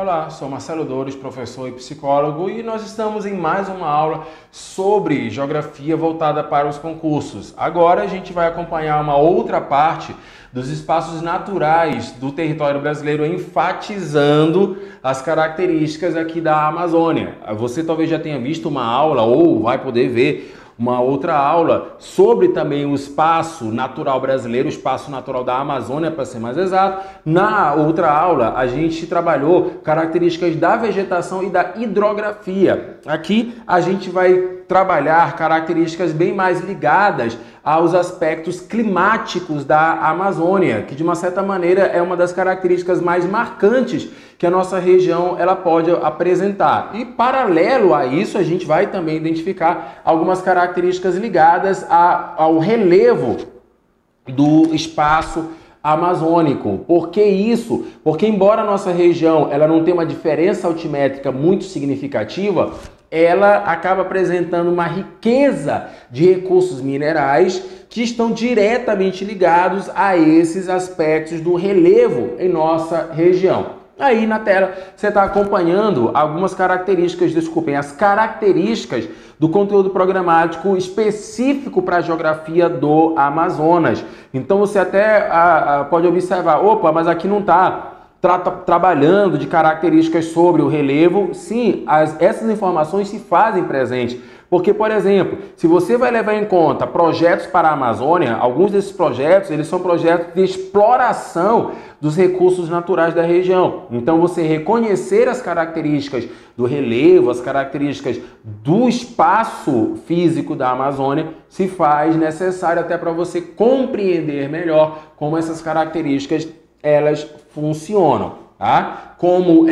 Olá, sou Marcelo Dores, professor e psicólogo, e nós estamos em mais uma aula sobre geografia voltada para os concursos. Agora a gente vai acompanhar uma outra parte dos espaços naturais do território brasileiro, enfatizando as características aqui da Amazônia. Você talvez já tenha visto uma aula ou vai poder ver uma outra aula sobre também o espaço natural brasileiro, o espaço natural da Amazônia, para ser mais exato. Na outra aula, a gente trabalhou características da vegetação e da hidrografia. Aqui, a gente vai trabalhar características bem mais ligadas aos aspectos climáticos da Amazônia, que de uma certa maneira é uma das características mais marcantes que a nossa região ela pode apresentar. E paralelo a isso, a gente vai também identificar algumas características ligadas ao relevo do espaço amazônico. Por que isso? Porque embora a nossa região ela não tenha uma diferença altimétrica muito significativa, ela acaba apresentando uma riqueza de recursos minerais que estão diretamente ligados a esses aspectos do relevo em nossa região. Aí na tela você está acompanhando algumas características, as características do conteúdo programático específico para a geografia do Amazonas. Então você até pode observar, opa, mas aqui não está trabalhando de características sobre o relevo. Sim, essas informações se fazem presentes. Porque, por exemplo, se você vai levar em conta projetos para a Amazônia, alguns desses projetos, eles são projetos de exploração dos recursos naturais da região. Então, você reconhecer as características do relevo, as características do espaço físico da Amazônia, se faz necessário até para você compreender melhor como essas características elas funcionam, tá? Como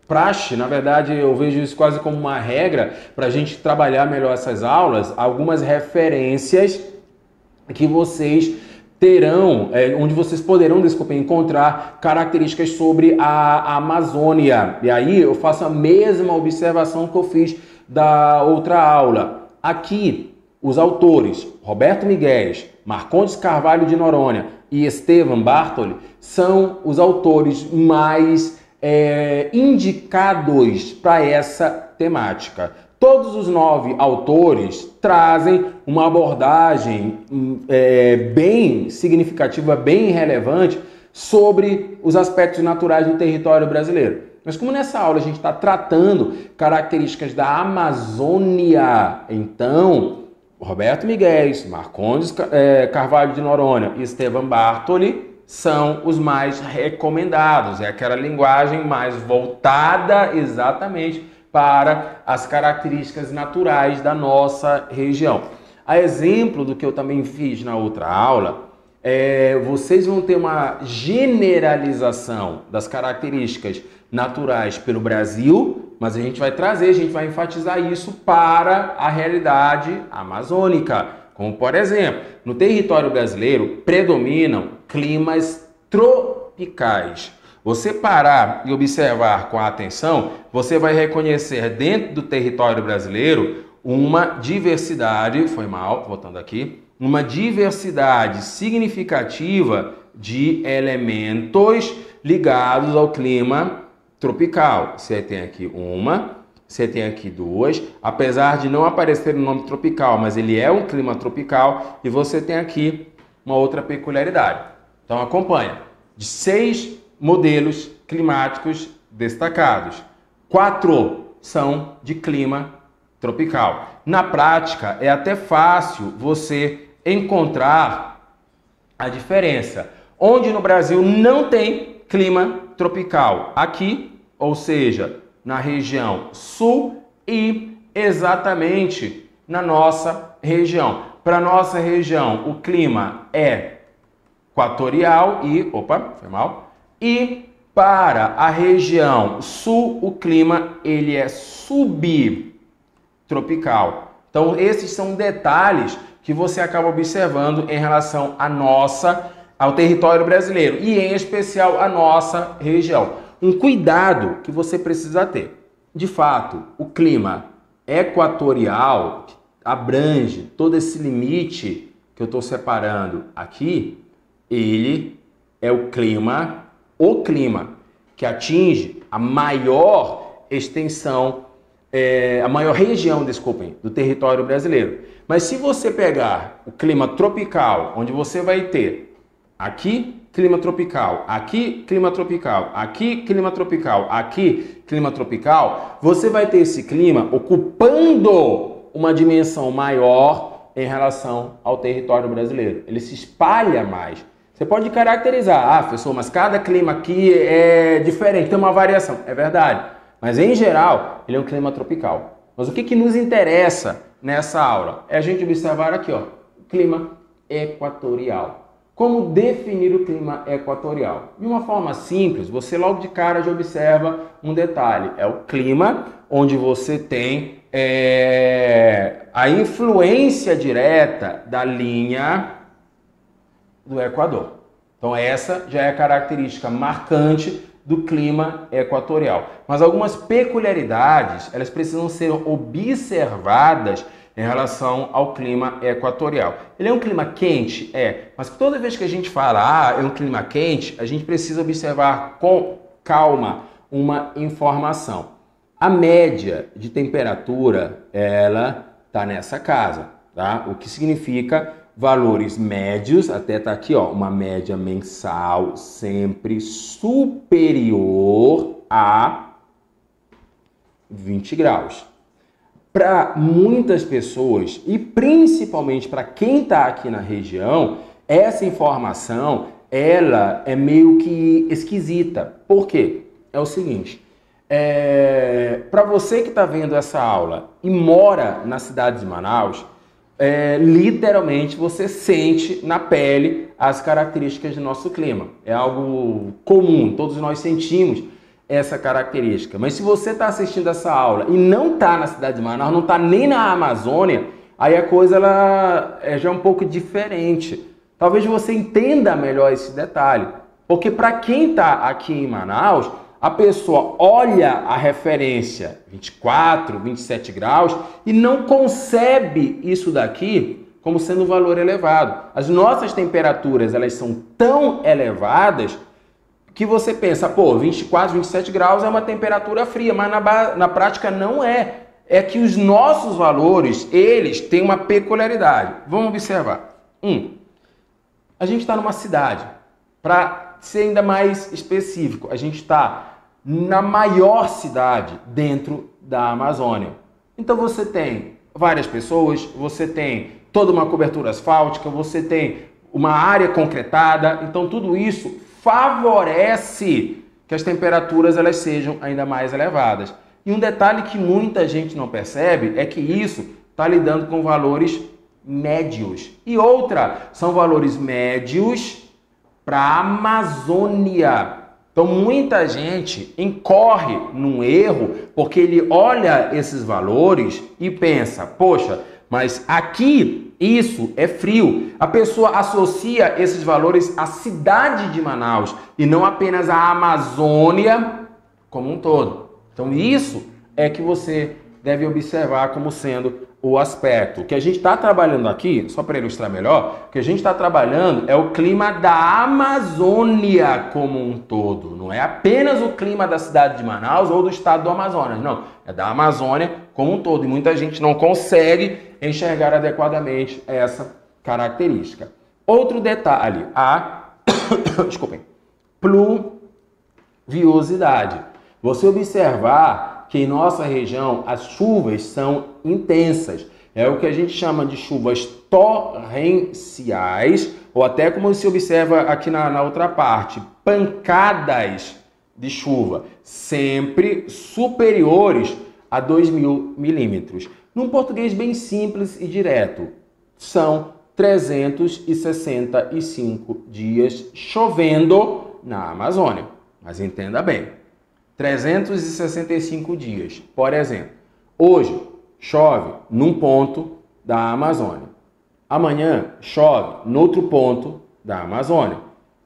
praxe, na verdade eu vejo isso quase como uma regra para a gente trabalhar melhor essas aulas, algumas referências que vocês terão, onde vocês poderão, encontrar características sobre a Amazônia. E aí eu faço a mesma observação que eu fiz da outra aula. Aqui, os autores Roberto Miguel, Marcondes Carvalho de Noronha e Estevam Bartoli são os autores mais indicados para essa temática. Todos os 9 autores trazem uma abordagem bem significativa, bem relevante sobre os aspectos naturais do território brasileiro. Mas como nessa aula a gente está tratando características da Amazônia, então Roberto Miguel, Marcondes Carvalho de Noronha e Estevam Bartoli são os mais recomendados. É aquela linguagem mais voltada exatamente para as características naturais da nossa região. A exemplo do que eu também fiz na outra aula, vocês vão ter uma generalização das características naturais pelo Brasil, mas a gente vai enfatizar isso para a realidade amazônica. Como, por exemplo, no território brasileiro predominam climas tropicais. Você parar e observar com atenção, você vai reconhecer dentro do território brasileiro uma diversidade, uma diversidade significativa de elementos ligados ao clima tropical. Você tem aqui você tem aqui 2, apesar de não aparecer o nome tropical, mas ele é um clima tropical, e você tem aqui uma outra peculiaridade. Então acompanha, de 6 modelos climáticos destacados, 4 são de clima tropical. Na prática, é até fácil você encontrar a diferença. Onde no Brasil não tem clima tropical? Aqui, ou seja, na região sul e exatamente na nossa região. Para nossa região, o clima é equatorial e para a região sul, o clima ele é subtropical. Então, esses são detalhes que você acaba observando em relação ao território brasileiro e, em especial, a nossa região. Um cuidado que você precisa ter. De fato, o clima equatorial abrange todo esse limite que eu estou separando aqui, ele é o clima que atinge a maior extensão, a maior região, desculpem, do território brasileiro. Mas se você pegar o clima tropical, onde você vai ter aqui clima tropical, aqui clima tropical, aqui clima tropical, aqui clima tropical, você vai ter esse clima ocupando uma dimensão maior em relação ao território brasileiro. Ele se espalha mais. Você pode caracterizar, professor, mas cada clima aqui é diferente, tem uma variação. É verdade, mas em geral ele é um clima tropical. Mas o que nos interessa nessa aula é a gente observar aqui, ó, o clima equatorial. Como definir o clima equatorial? De uma forma simples, você logo de cara já observa um detalhe. É o clima onde você tem a influência direta da linha do Equador. Então essa já é a característica marcante do clima equatorial. Mas algumas peculiaridades, elas precisam ser observadas em relação ao clima equatorial. Ele é um clima quente? Mas toda vez que a gente fala, é um clima quente, a gente precisa observar com calma uma informação. A média de temperatura, ela está nessa casa, tá? O que significa valores médios, até tá aqui, ó, uma média mensal sempre superior a 20 graus. Para muitas pessoas, e principalmente para quem está aqui na região, essa informação, ela é meio que esquisita. Por quê? É o seguinte, para você que está vendo essa aula e mora na cidade de Manaus, literalmente você sente na pele as características do nosso clima. É algo comum, todos nós sentimos essa característica. Mas se você está assistindo essa aula e não está na cidade de Manaus, não está nem na Amazônia, aí a coisa ela já é um pouco diferente. Talvez você entenda melhor esse detalhe. Porque para quem está aqui em Manaus, a pessoa olha a referência 24, 27 graus e não concebe isso daqui como sendo um valor elevado. As nossas temperaturas, elas são tão elevadas que você pensa, 24, 27 graus é uma temperatura fria, mas na prática não é. É que os nossos valores, eles têm uma peculiaridade. Vamos observar. A gente está numa cidade. Para ser ainda mais específico, a gente está na maior cidade dentro da Amazônia. Então você tem várias pessoas, você tem toda uma cobertura asfáltica, você tem uma área concretada, então tudo isso favorece que as temperaturas elas sejam ainda mais elevadas. E um detalhe que muita gente não percebe é que isso está lidando com valores médios. E outra, são valores médios para a Amazônia. Então muita gente incorre num erro porque ele olha esses valores e pensa, poxa, mas aqui isso é frio. A pessoa associa esses valores à cidade de Manaus e não apenas à Amazônia como um todo. Então isso é que você deve observar como sendo o aspecto. O que a gente está trabalhando aqui, só para ilustrar melhor, o que a gente está trabalhando é o clima da Amazônia como um todo. Não é apenas o clima da cidade de Manaus ou do estado do Amazonas, não. É da Amazônia como um todo. E muita gente não consegue enxergar adequadamente essa característica. Outro detalhe, desculpem, pluviosidade. Você observar que em nossa região as chuvas são intensas. É o que a gente chama de chuvas torrenciais, ou até como se observa aqui na outra parte, pancadas de chuva, sempre superiores a 2.000 milímetros. Num português bem simples e direto, são 365 dias chovendo na Amazônia. Mas entenda bem, 365 dias. Por exemplo, hoje chove num ponto da Amazônia. Amanhã chove no outro ponto da Amazônia.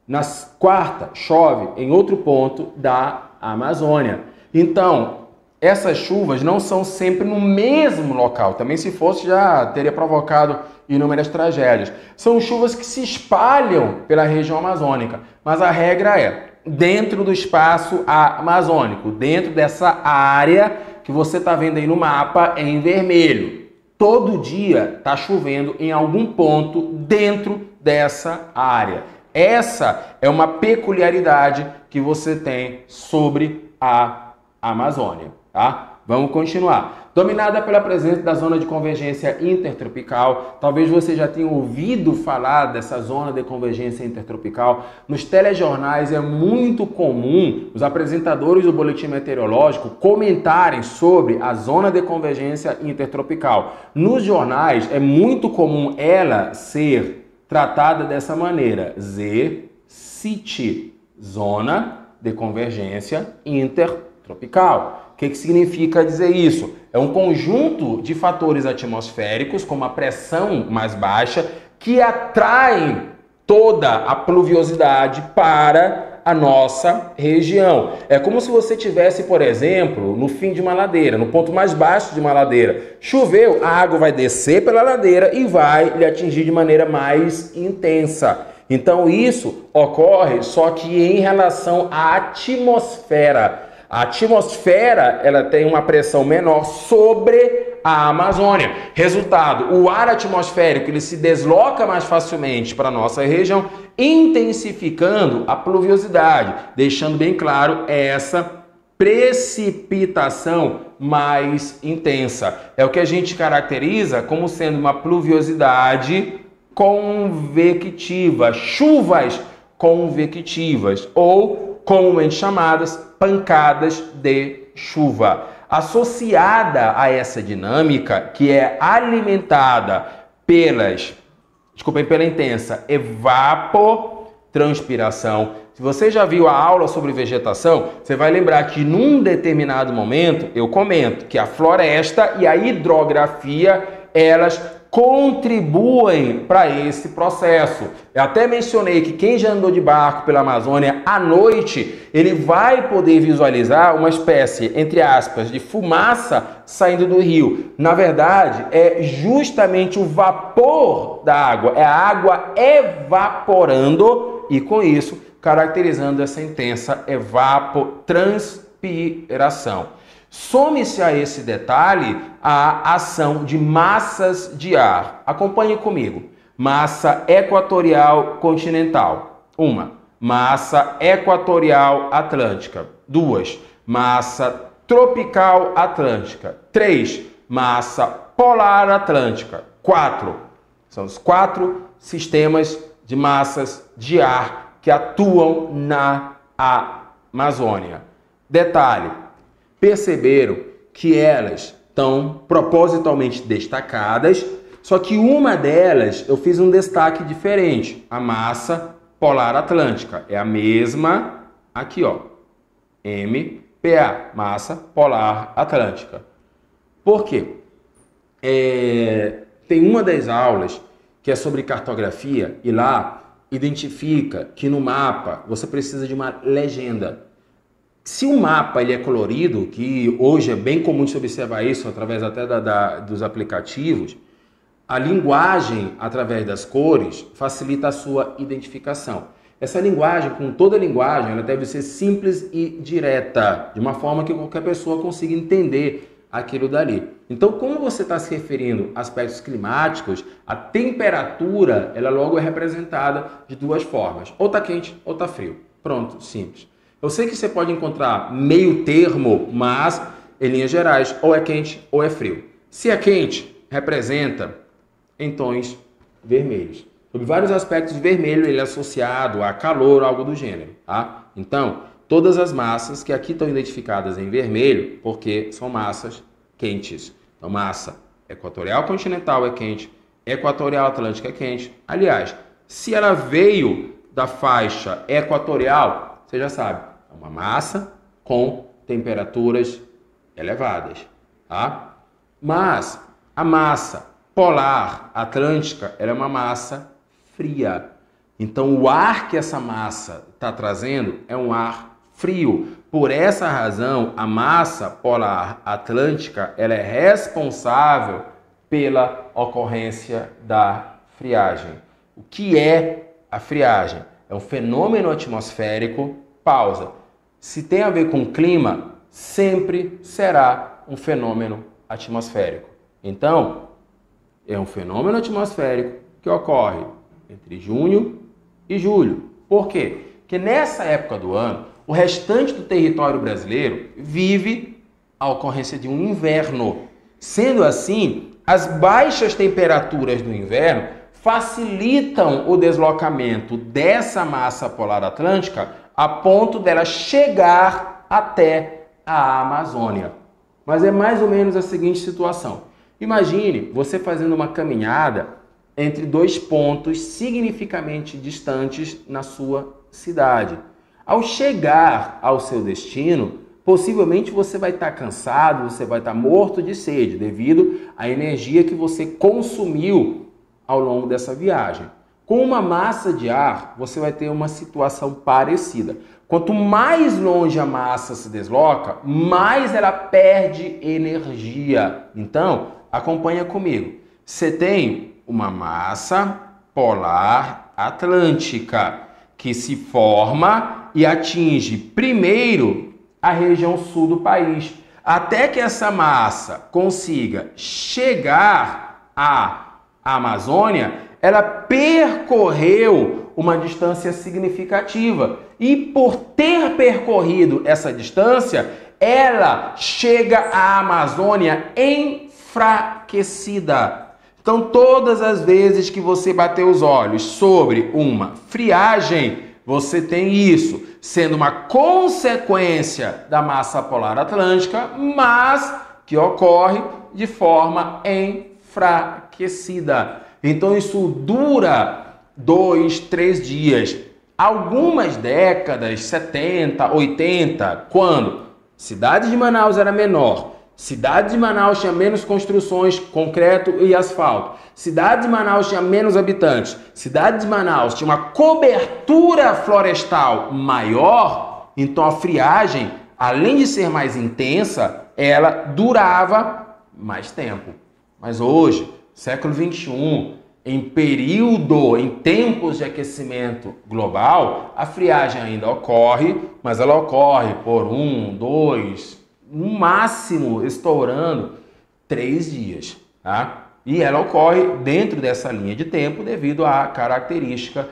Na quarta chove em outro ponto da Amazônia. Então, essas chuvas não são sempre no mesmo local. Também se fosse já teria provocado inúmeras tragédias. São chuvas que se espalham pela região amazônica. Mas a regra é dentro do espaço amazônico, dentro dessa área que você está vendo aí no mapa em vermelho. Todo dia está chovendo em algum ponto dentro dessa área. Essa é uma peculiaridade que você tem sobre a Amazônia, tá? Vamos continuar. Dominada pela presença da zona de convergência intertropical, talvez você já tenha ouvido falar dessa zona de convergência intertropical. Nos telejornais é muito comum os apresentadores do boletim meteorológico comentarem sobre a zona de convergência intertropical. Nos jornais é muito comum ela ser tratada dessa maneira: ZCIT, zona de convergência intertropical. O que significa dizer isso? É um conjunto de fatores atmosféricos, como a pressão mais baixa, que atraem toda a pluviosidade para a nossa região. É como se você tivesse, por exemplo, no fim de uma ladeira, no ponto mais baixo de uma ladeira. Choveu, a água vai descer pela ladeira e vai lhe atingir de maneira mais intensa. Então isso ocorre só que em relação à atmosfera. A atmosfera, ela tem uma pressão menor sobre a Amazônia. Resultado, o ar atmosférico ele se desloca mais facilmente para a nossa região, intensificando a pluviosidade, deixando bem claro essa precipitação mais intensa. É o que a gente caracteriza como sendo uma pluviosidade convectiva, chuvas convectivas, ou comumente chamadas pancadas de chuva. Associada a essa dinâmica, que é alimentada pela intensa evapotranspiração. Se você já viu a aula sobre vegetação, você vai lembrar que num determinado momento eu comento que a floresta e a hidrografia, elas contribuem para esse processo. Eu até mencionei que quem já andou de barco pela Amazônia à noite, ele vai poder visualizar uma espécie, entre aspas, de fumaça saindo do rio. Na verdade, é justamente o vapor da água, é a água evaporando e com isso caracterizando essa intensa evapotranspiração. Some-se a esse detalhe a ação de massas de ar. Acompanhe comigo. Massa equatorial continental. 1. Massa equatorial atlântica. 2. Massa tropical atlântica. 3. Massa polar atlântica. 4. São os 4 sistemas de massas de ar que atuam na Amazônia. Detalhe. Perceberam que elas estão propositalmente destacadas, só que uma delas eu fiz um destaque diferente. A massa polar atlântica é a mesma aqui, ó, MPA, massa polar atlântica. Por quê? Tem uma das aulas que é sobre cartografia e lá identifica que no mapa você precisa de uma legenda. Se o mapa ele é colorido, que hoje é bem comum de se observar isso através até dos aplicativos, a linguagem através das cores facilita a sua identificação. Essa linguagem, como toda linguagem, ela deve ser simples e direta, de uma forma que qualquer pessoa consiga entender aquilo dali. Então, como você está se referindo a aspectos climáticos, a temperatura ela logo é representada de duas formas. Ou está quente ou está frio. Pronto, simples. Eu sei que você pode encontrar meio termo, mas, em linhas gerais, ou é quente ou é frio. Se é quente, representa em tons vermelhos. Sob vários aspectos, vermelho ele é associado a calor ou algo do gênero. Tá? Então, todas as massas que aqui estão identificadas em vermelho, porque são massas quentes. Então, massa equatorial continental é quente, equatorial atlântica é quente. Aliás, se ela veio da faixa equatorial, você já sabe, é uma massa com temperaturas elevadas, tá? Mas a massa polar atlântica, ela é uma massa fria. Então o ar que essa massa está trazendo é um ar frio. Por essa razão, a massa polar atlântica, ela é responsável pela ocorrência da friagem. O que é a friagem? É um fenômeno atmosférico pausa. Se tem a ver com clima, sempre será um fenômeno atmosférico. Então, é um fenômeno atmosférico que ocorre entre junho e julho. Por quê? Porque nessa época do ano, o restante do território brasileiro vive a ocorrência de um inverno. Sendo assim, as baixas temperaturas do inverno facilitam o deslocamento dessa massa polar atlântica a ponto dela chegar até a Amazônia. Mas é mais ou menos a seguinte situação. Imagine você fazendo uma caminhada entre dois pontos significativamente distantes na sua cidade. Ao chegar ao seu destino, possivelmente você vai estar cansado, você vai estar morto de sede, devido à energia que você consumiu ao longo dessa viagem. Com uma massa de ar, você vai ter uma situação parecida. Quanto mais longe a massa se desloca, mais ela perde energia. Então, acompanha comigo. Você tem uma massa polar atlântica que se forma e atinge primeiro a região sul do país. Até que essa massa consiga chegar à Amazônia, ela percorreu uma distância significativa. E por ter percorrido essa distância, ela chega à Amazônia enfraquecida. Então, todas as vezes que você bater os olhos sobre uma friagem, você tem isso, sendo uma consequência da massa polar atlântica, mas que ocorre de forma enfraquecida. Então, isso dura 2, 3 dias. Algumas décadas, 70, 80, quando a cidade de Manaus era menor, cidade de Manaus tinha menos construções, concreto e asfalto. Cidade de Manaus tinha menos habitantes. Cidade de Manaus tinha uma cobertura florestal maior. Então a friagem, além de ser mais intensa, ela durava mais tempo. Mas hoje, século XXI, em tempos de aquecimento global, a friagem ainda ocorre, mas ela ocorre por 1, 2, no máximo estourando 3 dias, tá? E ela ocorre dentro dessa linha de tempo devido à característica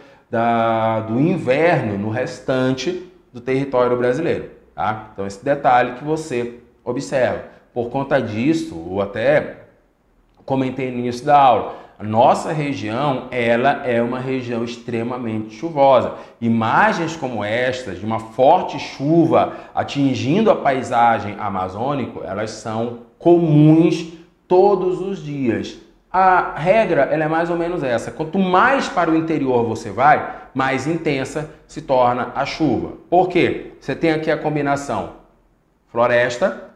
do inverno no restante do território brasileiro, tá? Então esse detalhe que você observa. Por conta disso, ou até comentei no início da aula, a nossa região, ela é uma região extremamente chuvosa. Imagens como estas, de uma forte chuva atingindo a paisagem amazônica, elas são comuns todos os dias. A regra, ela é mais ou menos essa. Quanto mais para o interior você vai, mais intensa se torna a chuva. Por quê? Você tem aqui a combinação floresta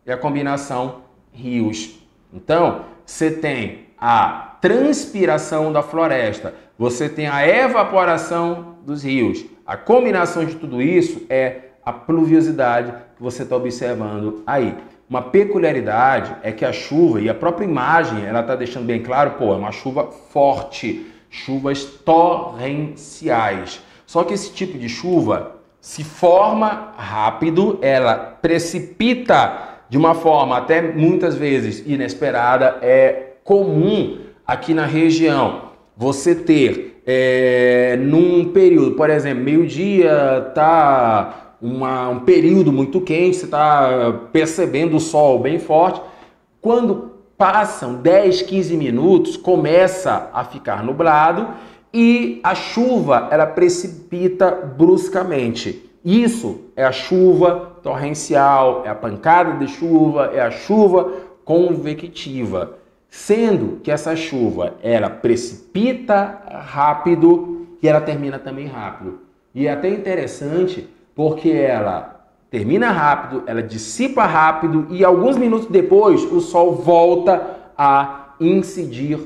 e a combinação rios. Então, você tem a transpiração da floresta, você tem a evaporação dos rios. A combinação de tudo isso é a pluviosidade que você está observando aí. Uma peculiaridade é que a chuva, e a própria imagem, ela está deixando bem claro, é uma chuva forte, chuvas torrenciais. Só que esse tipo de chuva se forma rápido, ela precipita de uma forma até muitas vezes inesperada. É comum aqui na região você ter num período, por exemplo, meio-dia tá um período muito quente, você está percebendo o sol bem forte. Quando passam 10, 15 minutos, começa a ficar nublado e a chuva ela precipita bruscamente. Isso é a chuva torrencial, é a pancada de chuva, é a chuva convectiva. Sendo que essa chuva, ela precipita rápido e ela termina também rápido. E é até interessante porque ela termina rápido, ela dissipa rápido e alguns minutos depois o sol volta a incidir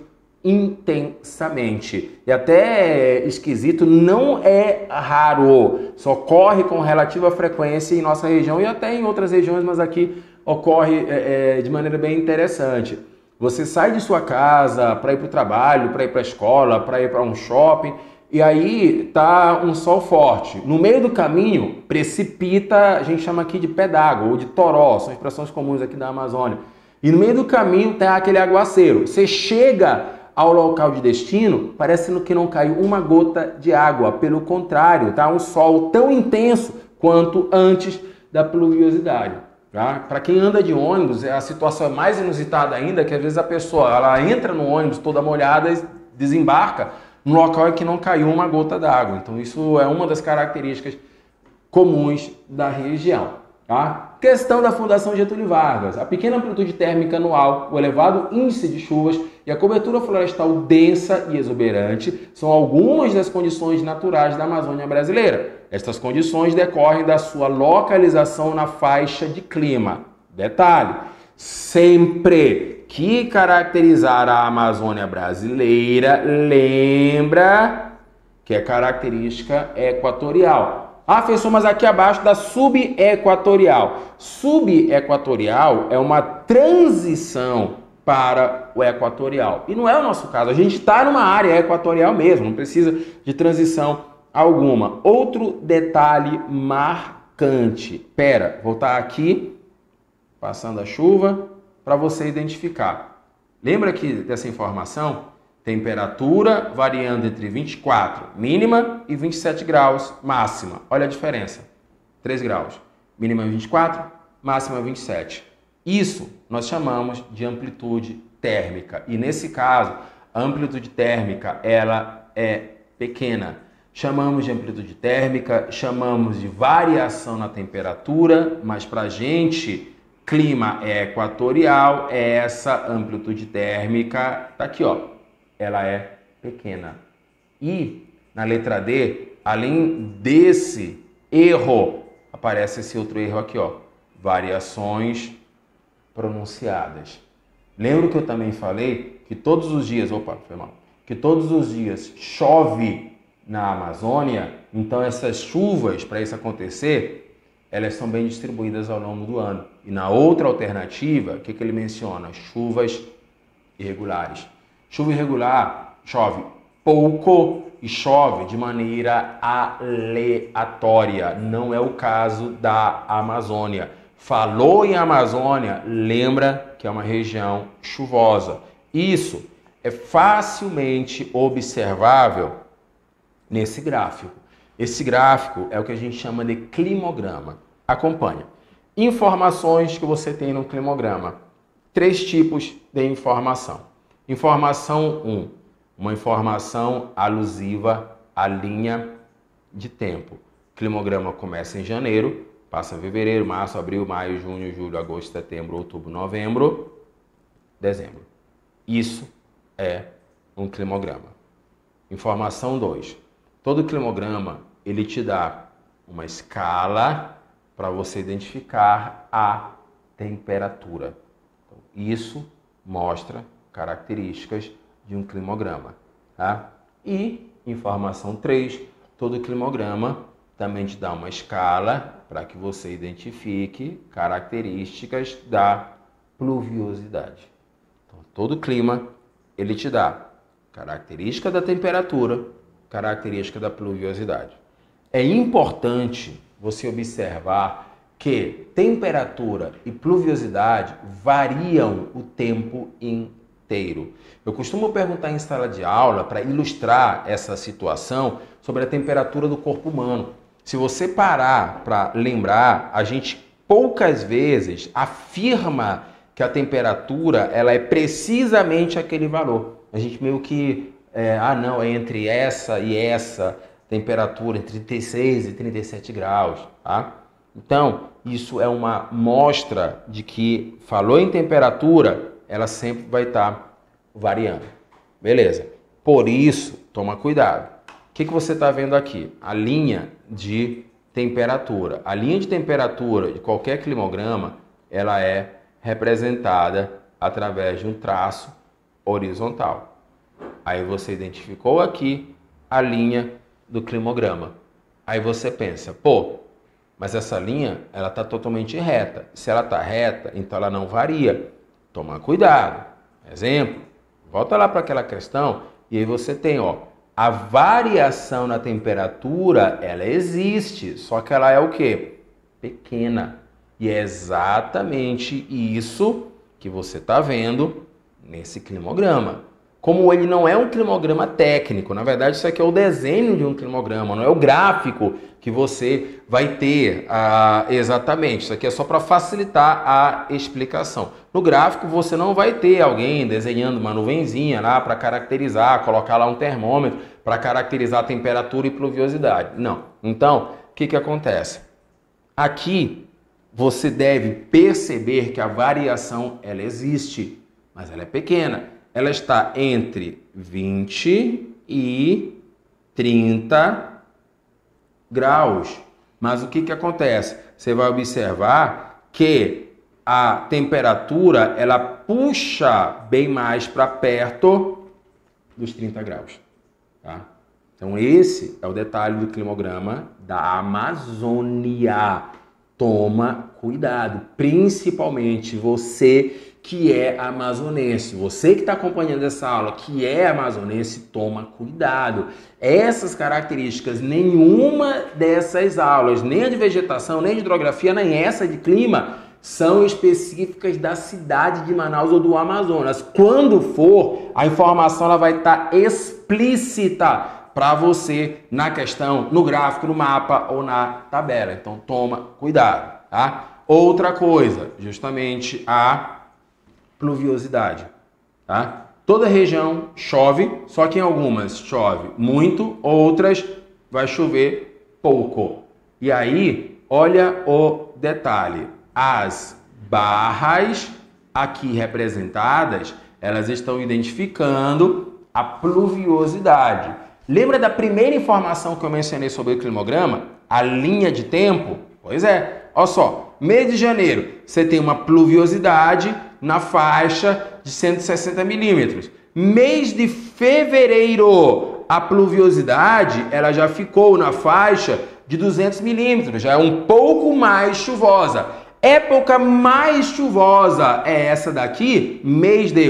intensamente. E até esquisito, não é raro, só ocorre com relativa frequência em nossa região e até em outras regiões, mas aqui ocorre de maneira bem interessante. Você sai de sua casa para ir para o trabalho, para ir para a escola, para ir para um shopping e aí tá um sol forte. No meio do caminho, precipita, a gente chama aqui de pé d'água ou de toró, são expressões comuns aqui da Amazônia. E no meio do caminho tem aquele aguaceiro. Você chega ao local de destino, parecendo que não caiu uma gota de água. Pelo contrário, tá um sol tão intenso quanto antes da pluviosidade. Tá? Para quem anda de ônibus, a situação é mais inusitada ainda, que às vezes a pessoa ela entra no ônibus toda molhada e desembarca no local em que não caiu uma gota d'água. Então isso é uma das características comuns da região. Tá? Questão da Fundação Getúlio Vargas. A pequena amplitude térmica anual, o elevado índice de chuvas e a cobertura florestal densa e exuberante são algumas das condições naturais da Amazônia brasileira. Estas condições decorrem da sua localização na faixa de clima. Detalhe, sempre que caracterizar a Amazônia brasileira, lembra que é característica equatorial. Ah, professor, mas aqui abaixo da subequatorial. Subequatorial é uma transição para o equatorial. E não é o nosso caso. A gente está numa área equatorial mesmo, não precisa de transição alguma. Outro detalhe marcante. Pera, voltar aqui, passando a chuva, para você identificar. Lembra aqui dessa informação? Temperatura variando entre 24 mínima e 27 graus máxima. Olha a diferença. 3 graus. Mínima 24, máxima 27. Isso nós chamamos de amplitude térmica. E nesse caso, a amplitude térmica ela é pequena. Chamamos de amplitude térmica, chamamos de variação na temperatura, mas para a gente, clima equatorial, essa amplitude térmica está aqui, ó. Ela é pequena. E na letra D, além desse erro, aparece esse outro erro aqui, ó, variações pronunciadas. Lembra que eu também falei que todos os dias, que todos os dias chove na Amazônia, então essas chuvas, para isso acontecer, elas são bem distribuídas ao longo do ano. E na outra alternativa, o que ele menciona? Chuvas irregulares. Chuva irregular, chove pouco e chove de maneira aleatória. Não é o caso da Amazônia. Falou em Amazônia, lembra que é uma região chuvosa. Isso é facilmente observável nesse gráfico. Esse gráfico é o que a gente chama de climograma. Acompanha. Informações que você tem no climograma. 3 tipos de informação. Informação 1, uma informação alusiva à linha de tempo. O climograma começa em janeiro, passa em fevereiro, março, abril, maio, junho, julho, agosto, setembro, outubro, novembro, dezembro. Isso é um climograma. Informação 2, todo climograma ele te dá uma escala para você identificar a temperatura. Então, isso mostra características de um climograma. Tá? E informação 3, todo climograma também te dá uma escala para que você identifique características da pluviosidade. Então, todo clima ele te dá característica da temperatura, característica da pluviosidade. É importante você observar que temperatura e pluviosidade variam o tempo inteiro. Eu costumo perguntar em sala de aula, para ilustrar essa situação, sobre a temperatura do corpo humano. Se você parar para lembrar, a gente poucas vezes afirma que a temperatura ela é precisamente aquele valor. A gente meio que, é entre essa e essa temperatura, entre 36 e 37 graus. Tá? Então, isso é uma mostra de que falou em temperatura, ela sempre vai estar variando. Beleza. Por isso, toma cuidado. O que você está vendo aqui? A linha de temperatura. A linha de temperatura de qualquer climograma, ela é representada através de um traço horizontal. Aí você identificou aqui a linha do climograma. Aí você pensa, mas essa linha ela está totalmente reta. Se ela está reta, então ela não varia. Toma cuidado. Exemplo, volta lá para aquela questão e aí você tem A variação na temperatura, ela existe, só que ela é o quê? Pequena. E é exatamente isso que você está vendo nesse climograma. Como ele não é um climograma técnico, na verdade isso aqui é o desenho de um climograma, não é o gráfico que você vai ter exatamente. Isso aqui é só para facilitar a explicação. No gráfico você não vai ter alguém desenhando uma nuvenzinha lá para caracterizar, colocar lá um termômetro para caracterizar a temperatura e pluviosidade. Não. Então, o que acontece? Aqui você deve perceber que a variação ela existe, mas ela é pequena. Ela está entre 20 e 30 graus. Mas o que acontece? Você vai observar que a temperatura ela puxa bem mais para perto dos 30 graus. Tá? Então esse é o detalhe do climograma da Amazônia. Toma cuidado, principalmente você que é amazonense. Você que está acompanhando essa aula, que é amazonense, toma cuidado. Essas características, nenhuma dessas aulas, nem a de vegetação, nem de hidrografia, nem essa de clima, são específicas da cidade de Manaus ou do Amazonas. Quando for, a informação ela vai estar explícita para você na questão, no gráfico, no mapa ou na tabela. Então toma cuidado, tá? Outra coisa, justamente a pluviosidade, tá? Toda região chove, só que em algumas chove muito, outras vai chover pouco. E aí, olha o detalhe. As barras aqui representadas, elas estão identificando a pluviosidade. Lembra da primeira informação que eu mencionei sobre o climograma? A linha de tempo? Pois é, olha só, mês de janeiro, você tem uma pluviosidade na faixa de 160 milímetros. Mês de fevereiro, a pluviosidade ela já ficou na faixa de 200 milímetros, já é um pouco mais chuvosa. Época mais chuvosa é essa daqui, mês de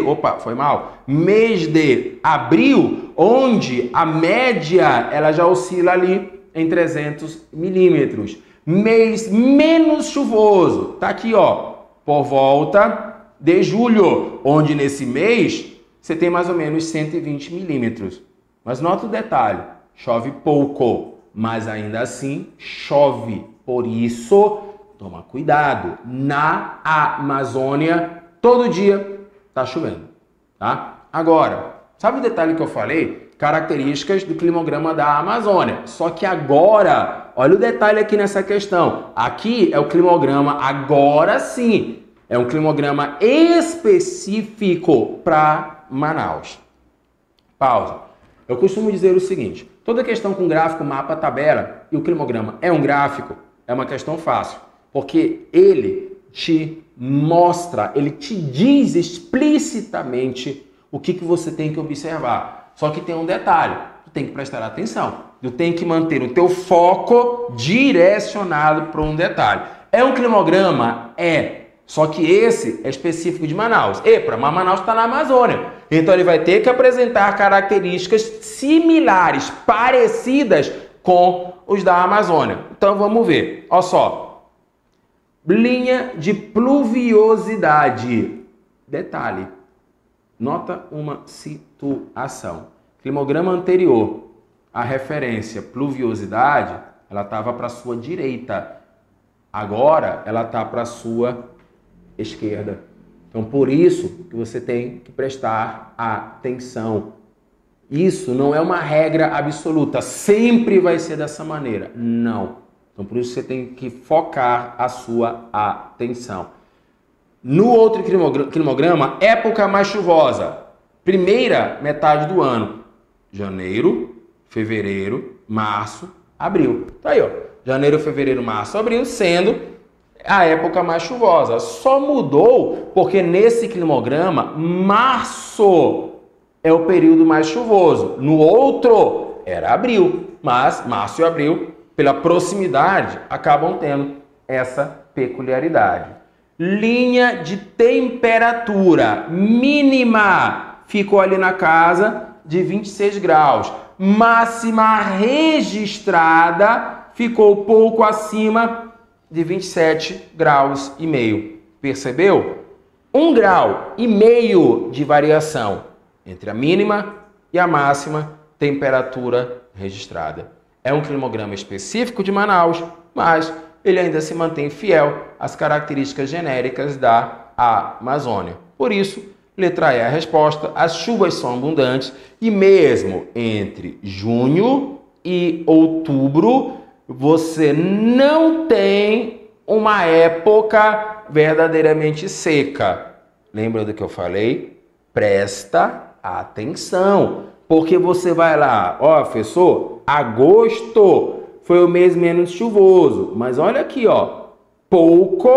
abril, onde a média ela já oscila ali em 300 milímetros. Mês menos chuvoso, tá aqui ó, por volta de julho, onde nesse mês você tem mais ou menos 120 milímetros. Mas nota o detalhe, chove pouco, mas ainda assim chove, por isso toma cuidado. Na Amazônia, todo dia está chovendo, tá? Agora, sabe o detalhe que eu falei? Características do climograma da Amazônia. Só que agora, olha o detalhe aqui nessa questão. Aqui é o climograma, agora sim, é um climograma específico para Manaus. Pausa. Eu costumo dizer o seguinte, toda questão com gráfico, mapa, tabela e o climograma é um gráfico, é uma questão fácil. Porque ele te mostra, ele te diz explicitamente o que você tem que observar. Só que tem um detalhe, tu tem que prestar atenção. Tu tem que manter o teu foco direcionado para um detalhe. É um climograma? É. Só que esse é específico de Manaus. Mas Manaus está na Amazônia. Então ele vai ter que apresentar características similares, parecidas com os da Amazônia. Então vamos ver. Olha só. Linha de pluviosidade. Detalhe. Nota uma situação. Climograma anterior, a referência pluviosidade, ela estava para a sua direita. Agora, ela está para a sua esquerda. Então, por isso que você tem que prestar atenção. Isso não é uma regra absoluta. Sempre vai ser dessa maneira. Não. Então, por isso você tem que focar a sua atenção. No outro climograma, época mais chuvosa. Primeira metade do ano. Janeiro, fevereiro, março, abril. Tá aí, ó. Janeiro, fevereiro, março, abril, sendo a época mais chuvosa. Só mudou porque nesse climograma, março é o período mais chuvoso. No outro, era abril. Mas março e abril, pela proximidade, acabam tendo essa peculiaridade. Linha de temperatura mínima ficou ali na casa de 26 graus. Máxima registrada ficou pouco acima de 27 graus e meio. Percebeu? 1,5 grau de variação entre a mínima e a máxima temperatura registrada. É um climograma específico de Manaus, mas ele ainda se mantém fiel às características genéricas da Amazônia. Por isso, letra E é a resposta. As chuvas são abundantes e mesmo entre junho e outubro, você não tem uma época verdadeiramente seca. Lembra do que eu falei? Presta atenção, porque você vai lá, ó, professor, agosto foi o mês menos chuvoso, mas olha aqui, ó, pouco,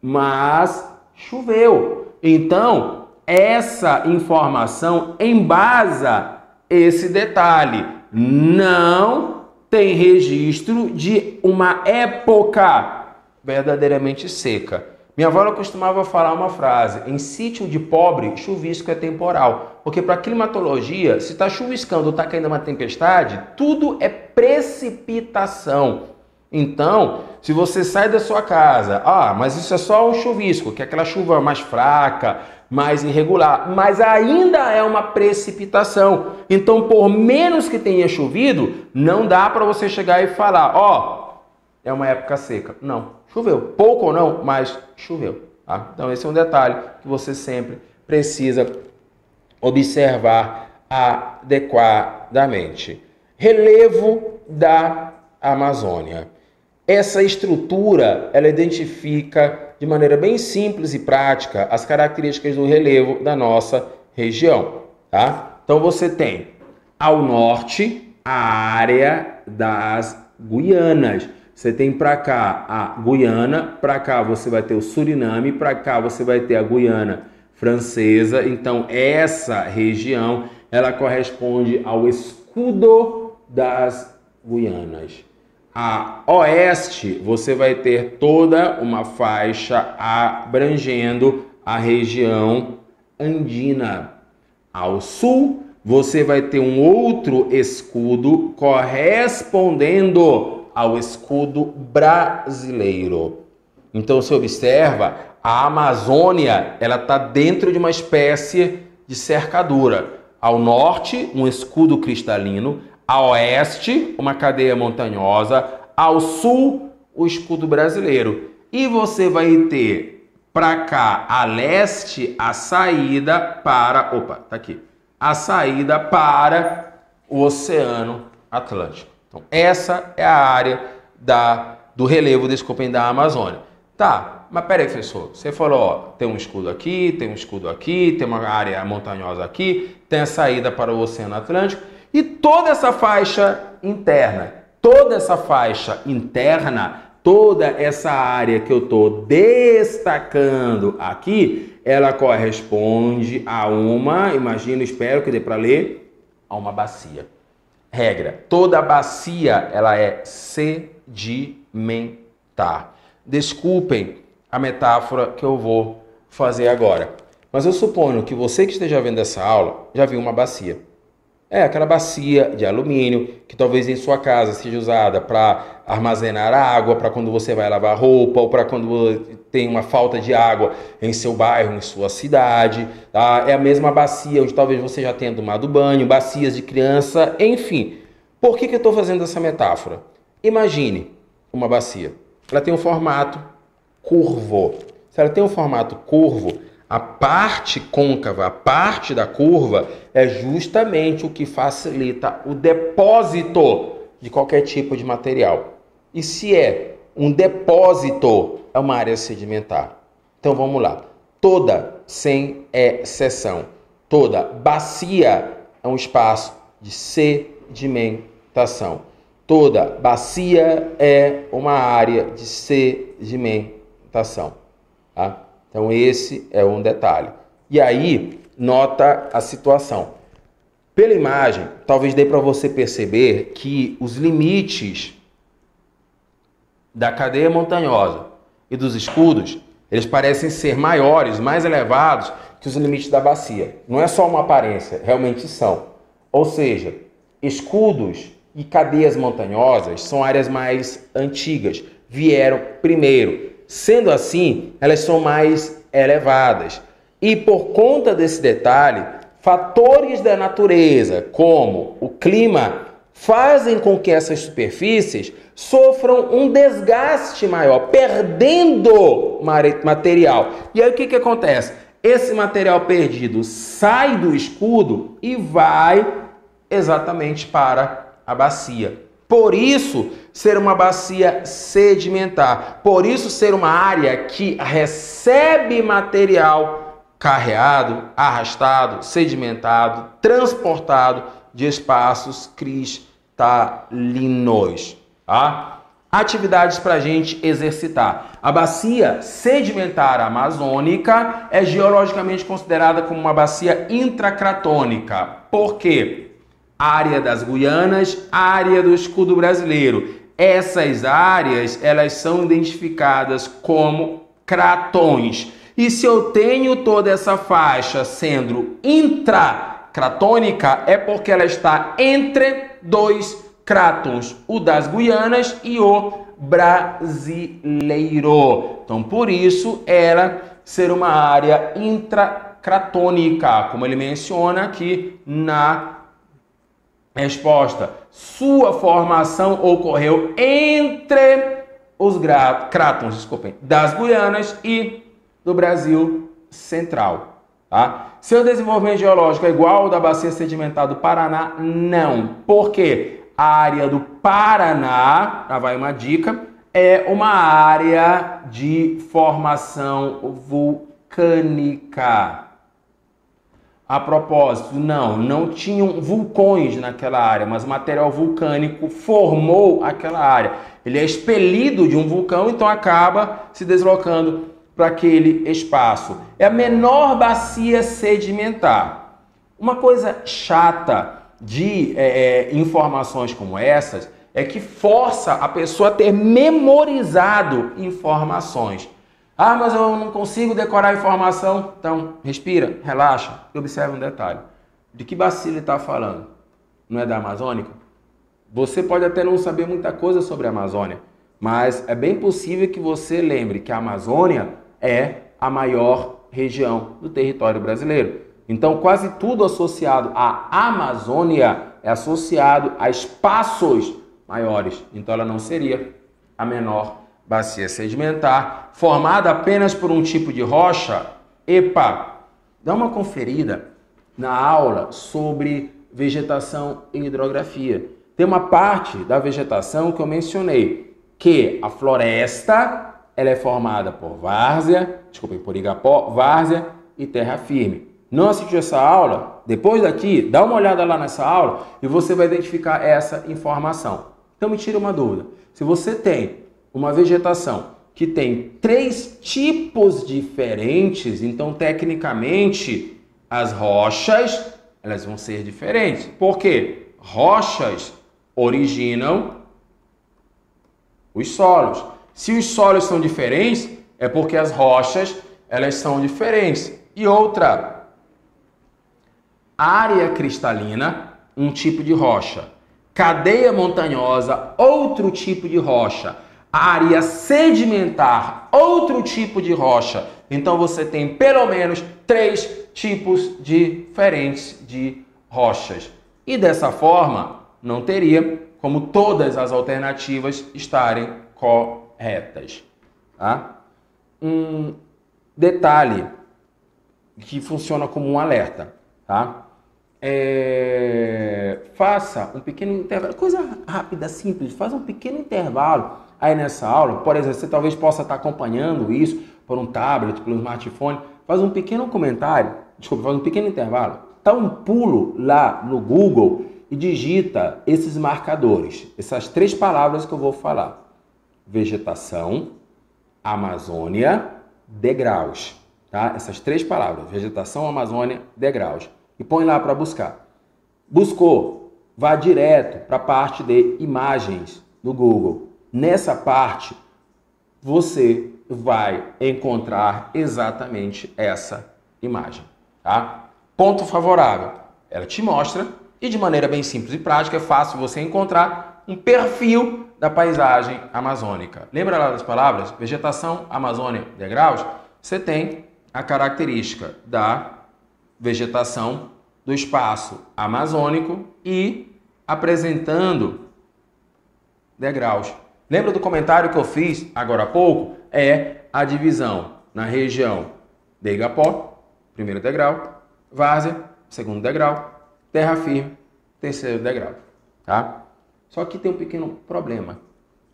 mas choveu. Então, essa informação embasa esse detalhe. Não tem registro de uma época verdadeiramente seca. Minha avó costumava falar uma frase: em sítio de pobre, chuvisco é temporal. Porque para a climatologia, se está chuviscando ou está caindo uma tempestade, tudo é precipitação. Então, se você sai da sua casa, mas isso é só um chuvisco, que é aquela chuva mais fraca, mais irregular, mas ainda é uma precipitação. Então, por menos que tenha chovido, não dá para você chegar e falar, é uma época seca. Não, choveu. Pouco ou não, mas choveu. Tá? Então, esse é um detalhe que você sempre precisa observar adequadamente. Relevo da Amazônia. Essa estrutura, ela identifica de maneira bem simples e prática as características do relevo da nossa região, tá? Então você tem ao norte a área das Guianas. Você tem para cá a Guiana, para cá você vai ter o Suriname, para cá você vai ter a Guiana Francesa. Então essa região, ela corresponde ao escudo das Guianas. A oeste, você vai ter toda uma faixa abrangendo a região andina. Ao sul, você vai ter um outro escudo correspondendo ao escudo brasileiro. Então, você observa, a Amazônia, ela está dentro de uma espécie de cercadura. Ao norte, um escudo cristalino. A oeste, uma cadeia montanhosa. Ao sul, o escudo brasileiro. E você vai ter para cá, a leste, a saída para... a saída para o Oceano Atlântico. Então, essa é a área do relevo, desculpem, da Amazônia. Tá, mas peraí, professor. Você falou, tem um escudo aqui, tem um escudo aqui, tem uma área montanhosa aqui, tem a saída para o Oceano Atlântico. E toda essa faixa interna, toda essa área que eu estou destacando aqui, ela corresponde a uma, espero que dê para ler, a uma bacia. Regra, toda bacia ela é sedimentar. Desculpem a metáfora que eu vou fazer agora, mas eu suponho que você que esteja vendo essa aula já viu uma bacia. É aquela bacia de alumínio que talvez em sua casa seja usada para armazenar água, para quando você vai lavar roupa ou para quando tem uma falta de água em seu bairro, em sua cidade. Tá? É a mesma bacia onde talvez você já tenha tomado banho, bacias de criança, enfim. Por que eu estou fazendo essa metáfora? Imagine uma bacia. Ela tem um formato curvo. Se ela tem um formato curvo, a parte côncava, a parte da curva é justamente o que facilita o depósito de qualquer tipo de material. E se é um depósito, é uma área sedimentar. Então vamos lá. Toda, sem exceção, toda bacia é um espaço de sedimentação. Toda bacia é uma área de sedimentação. Tá? Então esse é um detalhe. E aí, nota a situação. Pela imagem, talvez dê para você perceber que os limites da cadeia montanhosa e dos escudos, eles parecem ser maiores, mais elevados que os limites da bacia. Não é só uma aparência, realmente são. Ou seja, escudos e cadeias montanhosas são áreas mais antigas, vieram primeiro. Sendo assim, elas são mais elevadas. E por conta desse detalhe, fatores da natureza, como o clima, fazem com que essas superfícies sofram um desgaste maior, perdendo material. E aí o que acontece? Esse material perdido sai do escudo e vai exatamente para a bacia. Por isso, ser uma bacia sedimentar. Por isso, ser uma área que recebe material carreado, arrastado, sedimentado, transportado de espaços cristalinos. Tá? Atividades para a gente exercitar. A bacia sedimentar amazônica é geologicamente considerada como uma bacia intracratônica. Por quê? Área das Guianas, área do escudo brasileiro. Essas áreas, elas são identificadas como cratões. E se eu tenho toda essa faixa sendo intracratônica, é porque ela está entre dois crátons, o das Guianas e o brasileiro. Então, por isso, ela ser uma área intracratônica, como ele menciona aqui na resposta. Sua formação ocorreu entre os crátons, das Guianas e do Brasil Central. Tá? Seu desenvolvimento geológico é igual ao da bacia sedimentar do Paraná? Não. Por quê? A área do Paraná, lá vai uma dica, é uma área de formação vulcânica. A propósito, não tinham vulcões naquela área, mas material vulcânico formou aquela área. Ele é expelido de um vulcão, então acaba se deslocando para aquele espaço. É a menor bacia sedimentar. Uma coisa chata de informações como essas é que força a pessoa a ter memorizado informações. Ah, mas eu não consigo decorar a informação. Então, respira, relaxa e observa um detalhe. De que bacia ele está falando? Não é da Amazônica? Você pode até não saber muita coisa sobre a Amazônia, mas é bem possível que você lembre que a Amazônia é a maior região do território brasileiro. Então, quase tudo associado à Amazônia é associado a espaços maiores. Então, ela não seria a menor bacia sedimentar, formada apenas por um tipo de rocha. Epa, dá uma conferida na aula sobre vegetação e hidrografia. Tem uma parte da vegetação que eu mencionei, que a floresta ela é formada por por igapó, várzea e terra firme. Não assistiu essa aula? Depois daqui, dá uma olhada lá nessa aula e você vai identificar essa informação. Então me tira uma dúvida. Se você tem uma vegetação que tem 3 tipos diferentes, então tecnicamente as rochas elas vão ser diferentes. Por quê? Rochas originam os solos. Se os solos são diferentes, é porque as rochas elas são diferentes. E outra, área cristalina, um tipo de rocha. Cadeia montanhosa, outro tipo de rocha. Área sedimentar, outro tipo de rocha. Então você tem pelo menos 3 tipos diferentes de rochas. E dessa forma, não teria como todas as alternativas estarem corretas. Tá? Um detalhe que funciona como um alerta. Tá? Faça um pequeno intervalo, coisa rápida, simples, faz um pequeno intervalo aí nessa aula. Por exemplo, você talvez possa estar acompanhando isso por um tablet, pelo smartphone, faz um pequeno comentário, faz um pequeno intervalo, dá um pulo lá no Google e digita esses marcadores, essas 3 palavras que eu vou falar: vegetação, Amazônia, degraus, tá? Essas 3 palavras, vegetação, Amazônia, degraus. E põe lá para buscar. Buscou, vá direto para a parte de imagens do Google. Nessa parte, você vai encontrar exatamente essa imagem. Tá? Ponto favorável. Ela te mostra E de maneira bem simples e prática, é fácil você encontrar um perfil da paisagem amazônica. Lembra lá das palavras? Vegetação, Amazônia, degraus? Você tem a característica da vegetação do espaço amazônico e apresentando degraus. Lembra do comentário que eu fiz agora há pouco? É a divisão na região de Igapó, primeiro degrau, várzea, segundo degrau, terra firme, terceiro degrau, tá? Só que tem um pequeno problema.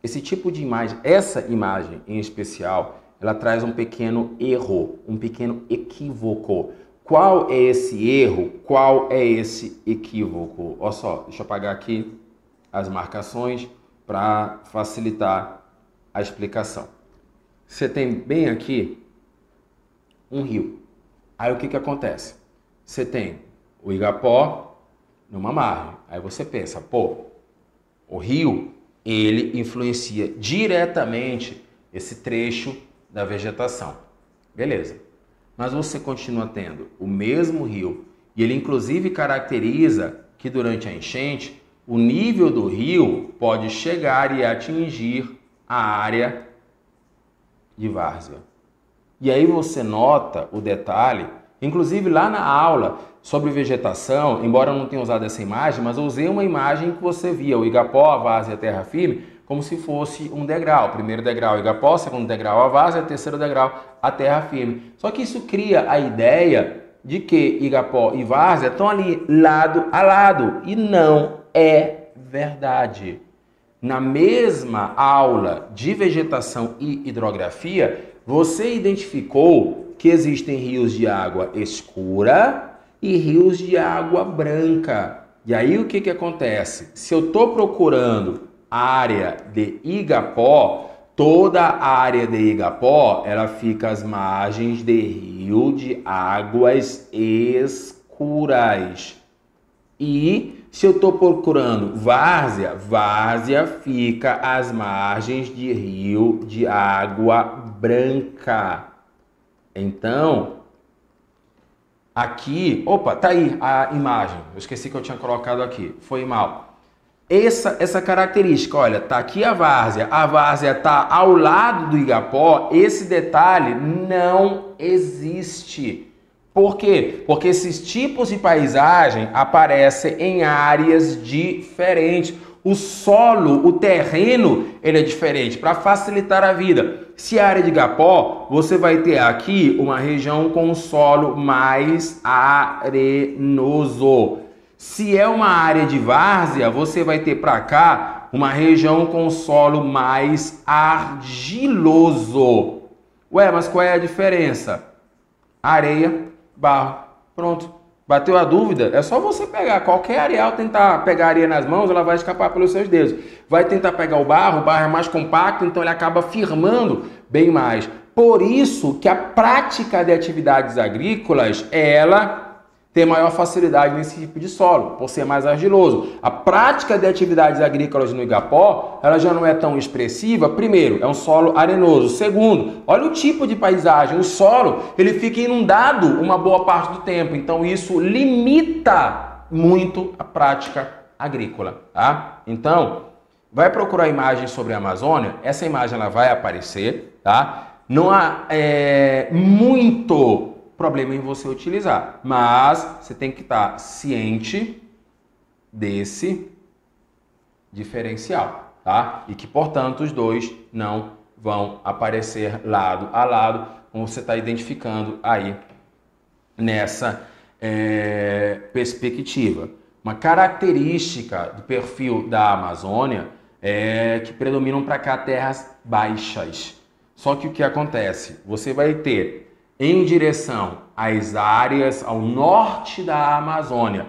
Esse tipo de imagem, essa imagem em especial, ela traz um pequeno erro, um pequeno equívoco. Qual é esse erro? Qual é esse equívoco? Olha só, deixa eu apagar aqui as marcações para facilitar a explicação. Você tem bem aqui um rio. Aí o que acontece? Você tem o Igapó numa margem. Aí você pensa, pô, o rio, ele influencia diretamente esse trecho da vegetação. Beleza. Mas você continua tendo o mesmo rio e ele inclusive caracteriza que durante a enchente o nível do rio pode chegar e atingir a área de várzea. E aí você nota o detalhe, inclusive lá na aula sobre vegetação, embora eu não tenha usado essa imagem, mas eu usei uma imagem que você via o Igapó, a várzea e a terra firme, como se fosse um degrau. Primeiro degrau, Igapó, segundo degrau, a várzea, terceiro degrau, a terra firme. Só que isso cria a ideia de que Igapó e várzea estão ali lado a lado. E não é verdade. Na mesma aula de vegetação e hidrografia, você identificou que existem rios de água escura e rios de água branca. E aí o que acontece? Se eu estou procurando área de Igapó, toda a área de Igapó, ela fica às margens de rio de águas escuras. E se eu estou procurando várzea, várzea fica às margens de rio de água branca. Então, aqui, opa, tá aí a imagem. Eu esqueci que eu tinha colocado aqui, foi mal. Essa característica, olha, tá aqui a várzea tá ao lado do Igapó, esse detalhe não existe. Por quê? Porque esses tipos de paisagem aparecem em áreas diferentes. O solo, o terreno, ele é diferente para facilitar a vida. Se a área de Igapó, você vai ter aqui uma região com solo mais arenoso. Se é uma área de várzea, você vai ter para cá uma região com solo mais argiloso. Ué, mas qual é a diferença? Areia, barro. Pronto. Bateu a dúvida? É só você pegar qualquer areal, tentar pegar areia nas mãos, ela vai escapar pelos seus dedos. Vai tentar pegar o barro é mais compacto, então ele acaba firmando bem mais. Por isso que a prática de atividades agrícolas, ela tem maior facilidade nesse tipo de solo, por ser mais argiloso. A prática de atividades agrícolas no Igapó, ela já não é tão expressiva. Primeiro, é um solo arenoso. Segundo, olha o tipo de paisagem. O solo, ele fica inundado uma boa parte do tempo. Então, isso limita muito a prática agrícola, tá? Então, vai procurar imagens sobre a Amazônia. Essa imagem, ela vai aparecer, tá? Não há muito problema em você utilizar, mas você tem que estar ciente desse diferencial, tá? E que, portanto, os dois não vão aparecer lado a lado, como você está identificando aí nessa perspectiva. Uma característica do perfil da Amazônia é que predominam para cá terras baixas. Só que o que acontece? Você vai ter em direção às áreas ao norte da Amazônia.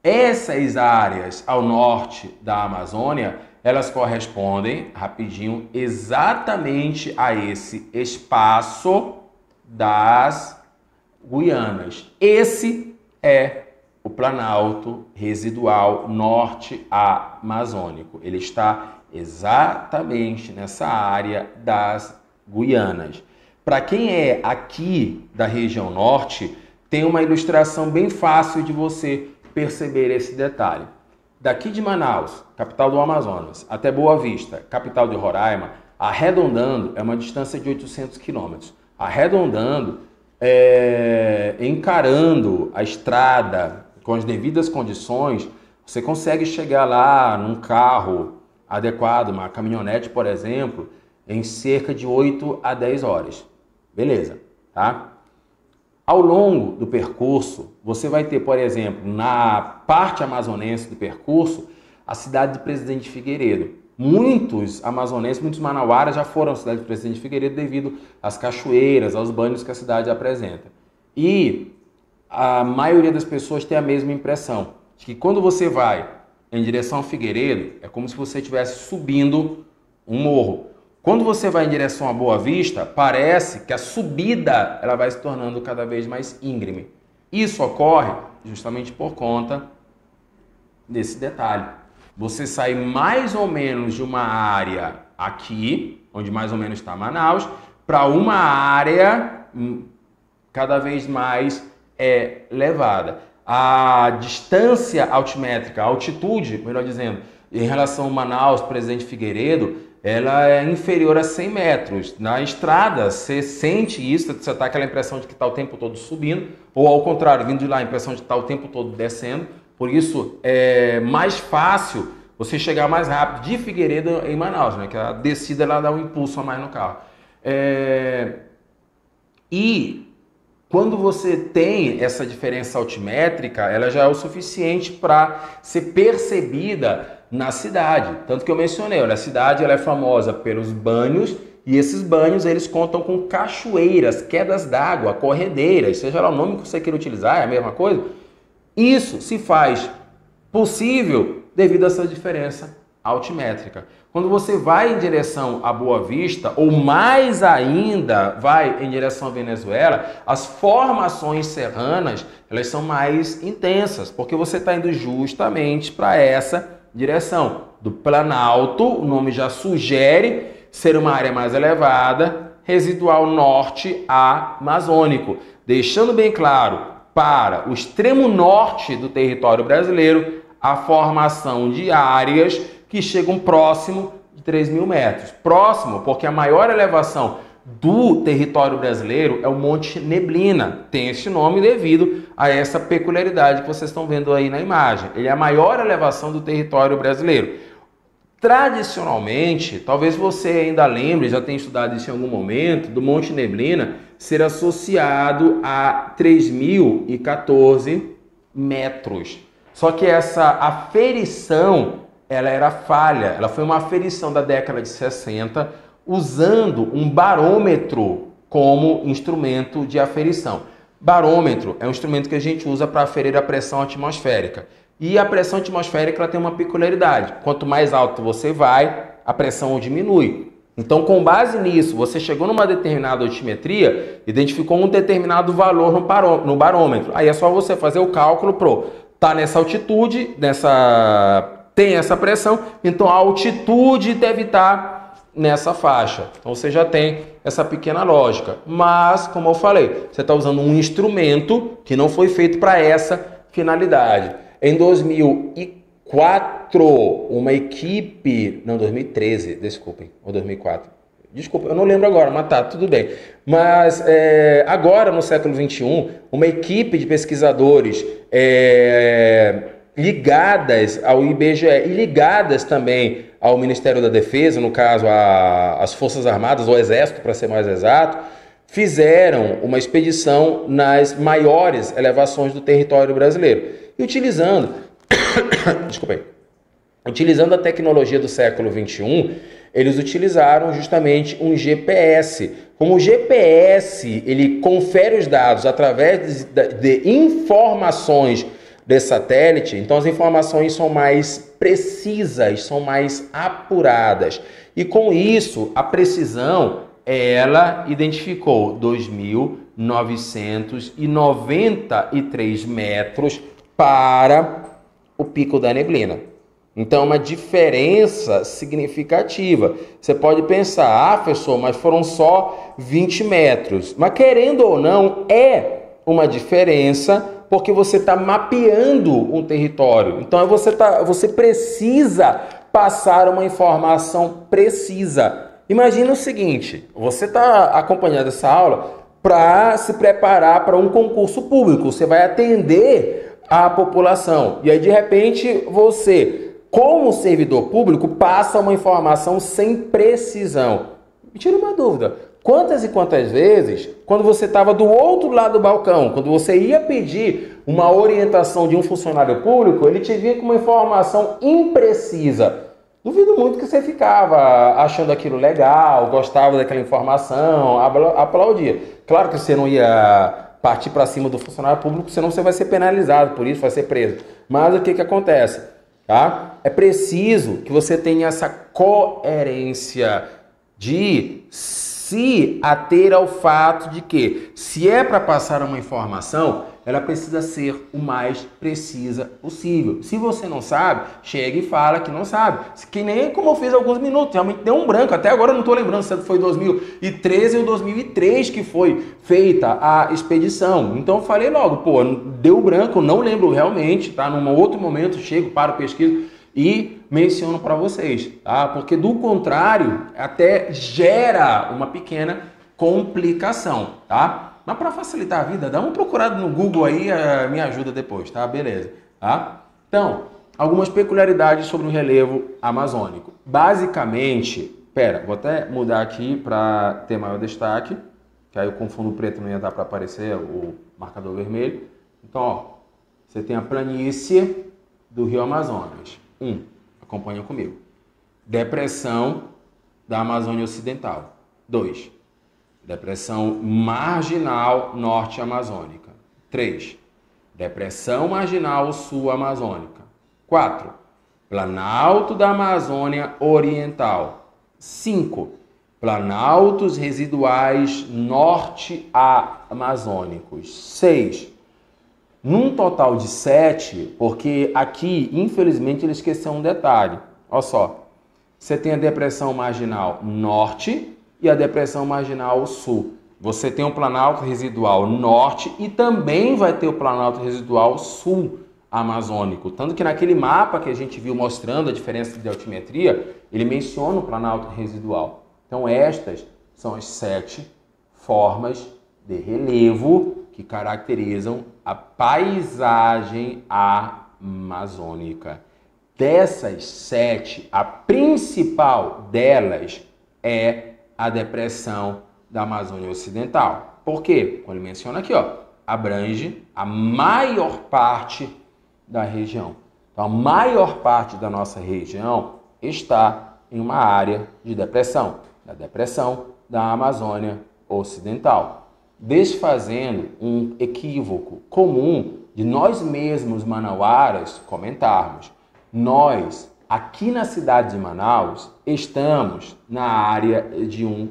Essas áreas ao norte da Amazônia, elas correspondem, rapidinho, exatamente a esse espaço das Guianas. Esse é o Planalto Residual Norte Amazônico. Ele está exatamente nessa área das Guianas. Para quem é aqui da região norte, tem uma ilustração bem fácil de você perceber esse detalhe. Daqui de Manaus, capital do Amazonas, até Boa Vista, capital de Roraima, arredondando, é uma distância de 800 quilômetros. Arredondando, encarando a estrada com as devidas condições, você consegue chegar lá num carro adequado, uma caminhonete, por exemplo, em cerca de 8 a 10 horas. Beleza, tá? Ao longo do percurso, você vai ter, por exemplo, na parte amazonense do percurso, a cidade de Presidente Figueiredo. Muitos amazonenses, muitos manauaras já foram à cidade de Presidente Figueiredo devido às cachoeiras, aos banhos que a cidade apresenta. E a maioria das pessoas tem a mesma impressão, de que quando você vai em direção a Figueiredo, é como se você estivesse subindo um morro. Quando você vai em direção a Boa Vista, parece que a subida ela vai se tornando cada vez mais íngreme. Isso ocorre justamente por conta desse detalhe. Você sai mais ou menos de uma área aqui, onde mais ou menos está Manaus, para uma área cada vez mais elevada. A distância altimétrica, a altitude, melhor dizendo, em relação a Manaus, Presidente Figueiredo, ela é inferior a 100 metros. Na estrada, você sente isso, você está aquela impressão de que está o tempo todo subindo, ou ao contrário, vindo de lá, a impressão de que está o tempo todo descendo. Por isso, é mais fácil você chegar mais rápido de Figueiredo em Manaus, né? Que a descida ela dá um impulso a mais no carro. E quando você tem essa diferença altimétrica, ela já é o suficiente para ser percebida na cidade. Tanto que eu mencionei, olha, a cidade ela é famosa pelos banhos, e esses banhos eles contam com cachoeiras, quedas d'água, corredeiras, seja lá o nome que você queira utilizar, é a mesma coisa. Isso se faz possível devido a essa diferença altimétrica. Quando você vai em direção a Boa Vista, ou mais ainda vai em direção à Venezuela, as formações serranas elas são mais intensas, porque você está indo justamente para essa direção do Planalto, o nome já sugere ser uma área mais elevada, residual norte amazônico, deixando bem claro para o extremo norte do território brasileiro a formação de áreas que chegam próximo de 3.000 metros. Próximo porque a maior elevação do território brasileiro é o Monte Neblina. Tem esse nome devido a essa peculiaridade que vocês estão vendo aí na imagem. Ele é a maior elevação do território brasileiro. Tradicionalmente, talvez você ainda lembre, já tenha estudado isso em algum momento, do Monte Neblina ser associado a 3.014 metros. Só que essa aferição, ela era falha. Ela foi uma aferição da década de 60, usando um barômetro como instrumento de aferição. Barômetro é um instrumento que a gente usa para aferir a pressão atmosférica. E a pressão atmosférica ela tem uma peculiaridade. Quanto mais alto você vai, a pressão diminui. Então, com base nisso, você chegou numa determinada altimetria, identificou um determinado valor no barômetro. Aí é só você fazer o cálculo tá nessa altitude, tem essa pressão, então a altitude deve estar nessa faixa. Então você já tem essa pequena lógica. Mas, como eu falei, você está usando um instrumento que não foi feito para essa finalidade. Em 2004, uma equipe... Não, 2013, desculpem, ou 2004. Desculpa, eu não lembro agora, mas tá, tudo bem. Mas agora, no século XXI, uma equipe de pesquisadores ligadas ao IBGE e ligadas também ao Ministério da Defesa, no caso, às Forças Armadas, ou Exército, para ser mais exato, fizeram uma expedição nas maiores elevações do território brasileiro. E utilizando a tecnologia do século XXI, eles utilizaram justamente um GPS. Como o GPS ele confere os dados através de informações de satélite, então as informações são mais precisas, são mais apuradas. E com isso, a precisão, ela identificou 2.993 metros para o Pico da Neblina. Então, uma diferença significativa. Você pode pensar, professor, mas foram só 20 metros. Mas, querendo ou não, é uma diferença porque você está mapeando um território. Então você precisa passar uma informação precisa. Imagina o seguinte, você está acompanhando essa aula para se preparar para um concurso público. Você vai atender a população. E aí, de repente, você, como servidor público, passa uma informação sem precisão. Me tira uma dúvida. Quantas e quantas vezes, quando você estava do outro lado do balcão, quando você ia pedir uma orientação de um funcionário público, ele te vinha com uma informação imprecisa? Duvido muito que você ficava achando aquilo legal, gostava daquela informação, aplaudia. Claro que você não ia partir para cima do funcionário público, senão você vai ser penalizado por isso, vai ser preso. Mas o que acontece? Tá? É preciso que você tenha essa coerência de se ater ao fato de que, se é para passar uma informação, ela precisa ser o mais precisa possível. Se você não sabe, chega e fala que não sabe. Que nem como eu fiz há alguns minutos, realmente deu um branco. Até agora eu não estou lembrando se foi 2013 ou 2003 que foi feita a expedição. Então eu falei logo, pô, deu branco, não lembro realmente, tá? Num outro momento chego, paro, pesquiso e menciono para vocês, tá? Porque do contrário, até gera uma pequena complicação, tá? Mas para facilitar a vida, dá uma procurada no Google aí, me ajuda depois, tá? Beleza, tá? Então, algumas peculiaridades sobre o relevo amazônico. Basicamente, vou até mudar aqui para ter maior destaque, que aí com fundo preto não ia dar para aparecer o marcador vermelho. Então, ó, você tem a planície do Rio Amazonas. Acompanha comigo. Depressão da Amazônia Ocidental. 2. Depressão marginal norte amazônica. 3. Depressão marginal sul amazônica. 4. Planalto da Amazônia Oriental. 5. Planaltos residuais norte amazônicos. 6. Num total de 7, porque aqui, infelizmente, ele esqueceu um detalhe. Olha só, você tem a depressão marginal norte e a depressão marginal sul. Você tem o planalto residual norte e também vai ter o planalto residual sul amazônico. Tanto que naquele mapa que a gente viu mostrando a diferença de altimetria, ele menciona o planalto residual. Então estas são as 7 formas de relevo que caracterizam a paisagem amazônica. Dessas 7, a principal delas é a depressão da Amazônia Ocidental. Por quê? Quando ele menciona aqui, ó, abrange a maior parte da região. Então, a maior parte da nossa região está em uma área de depressão, da depressão da Amazônia Ocidental, desfazendo um equívoco comum de nós mesmos manauaras comentarmos. Nós, aqui na cidade de Manaus, estamos na área de um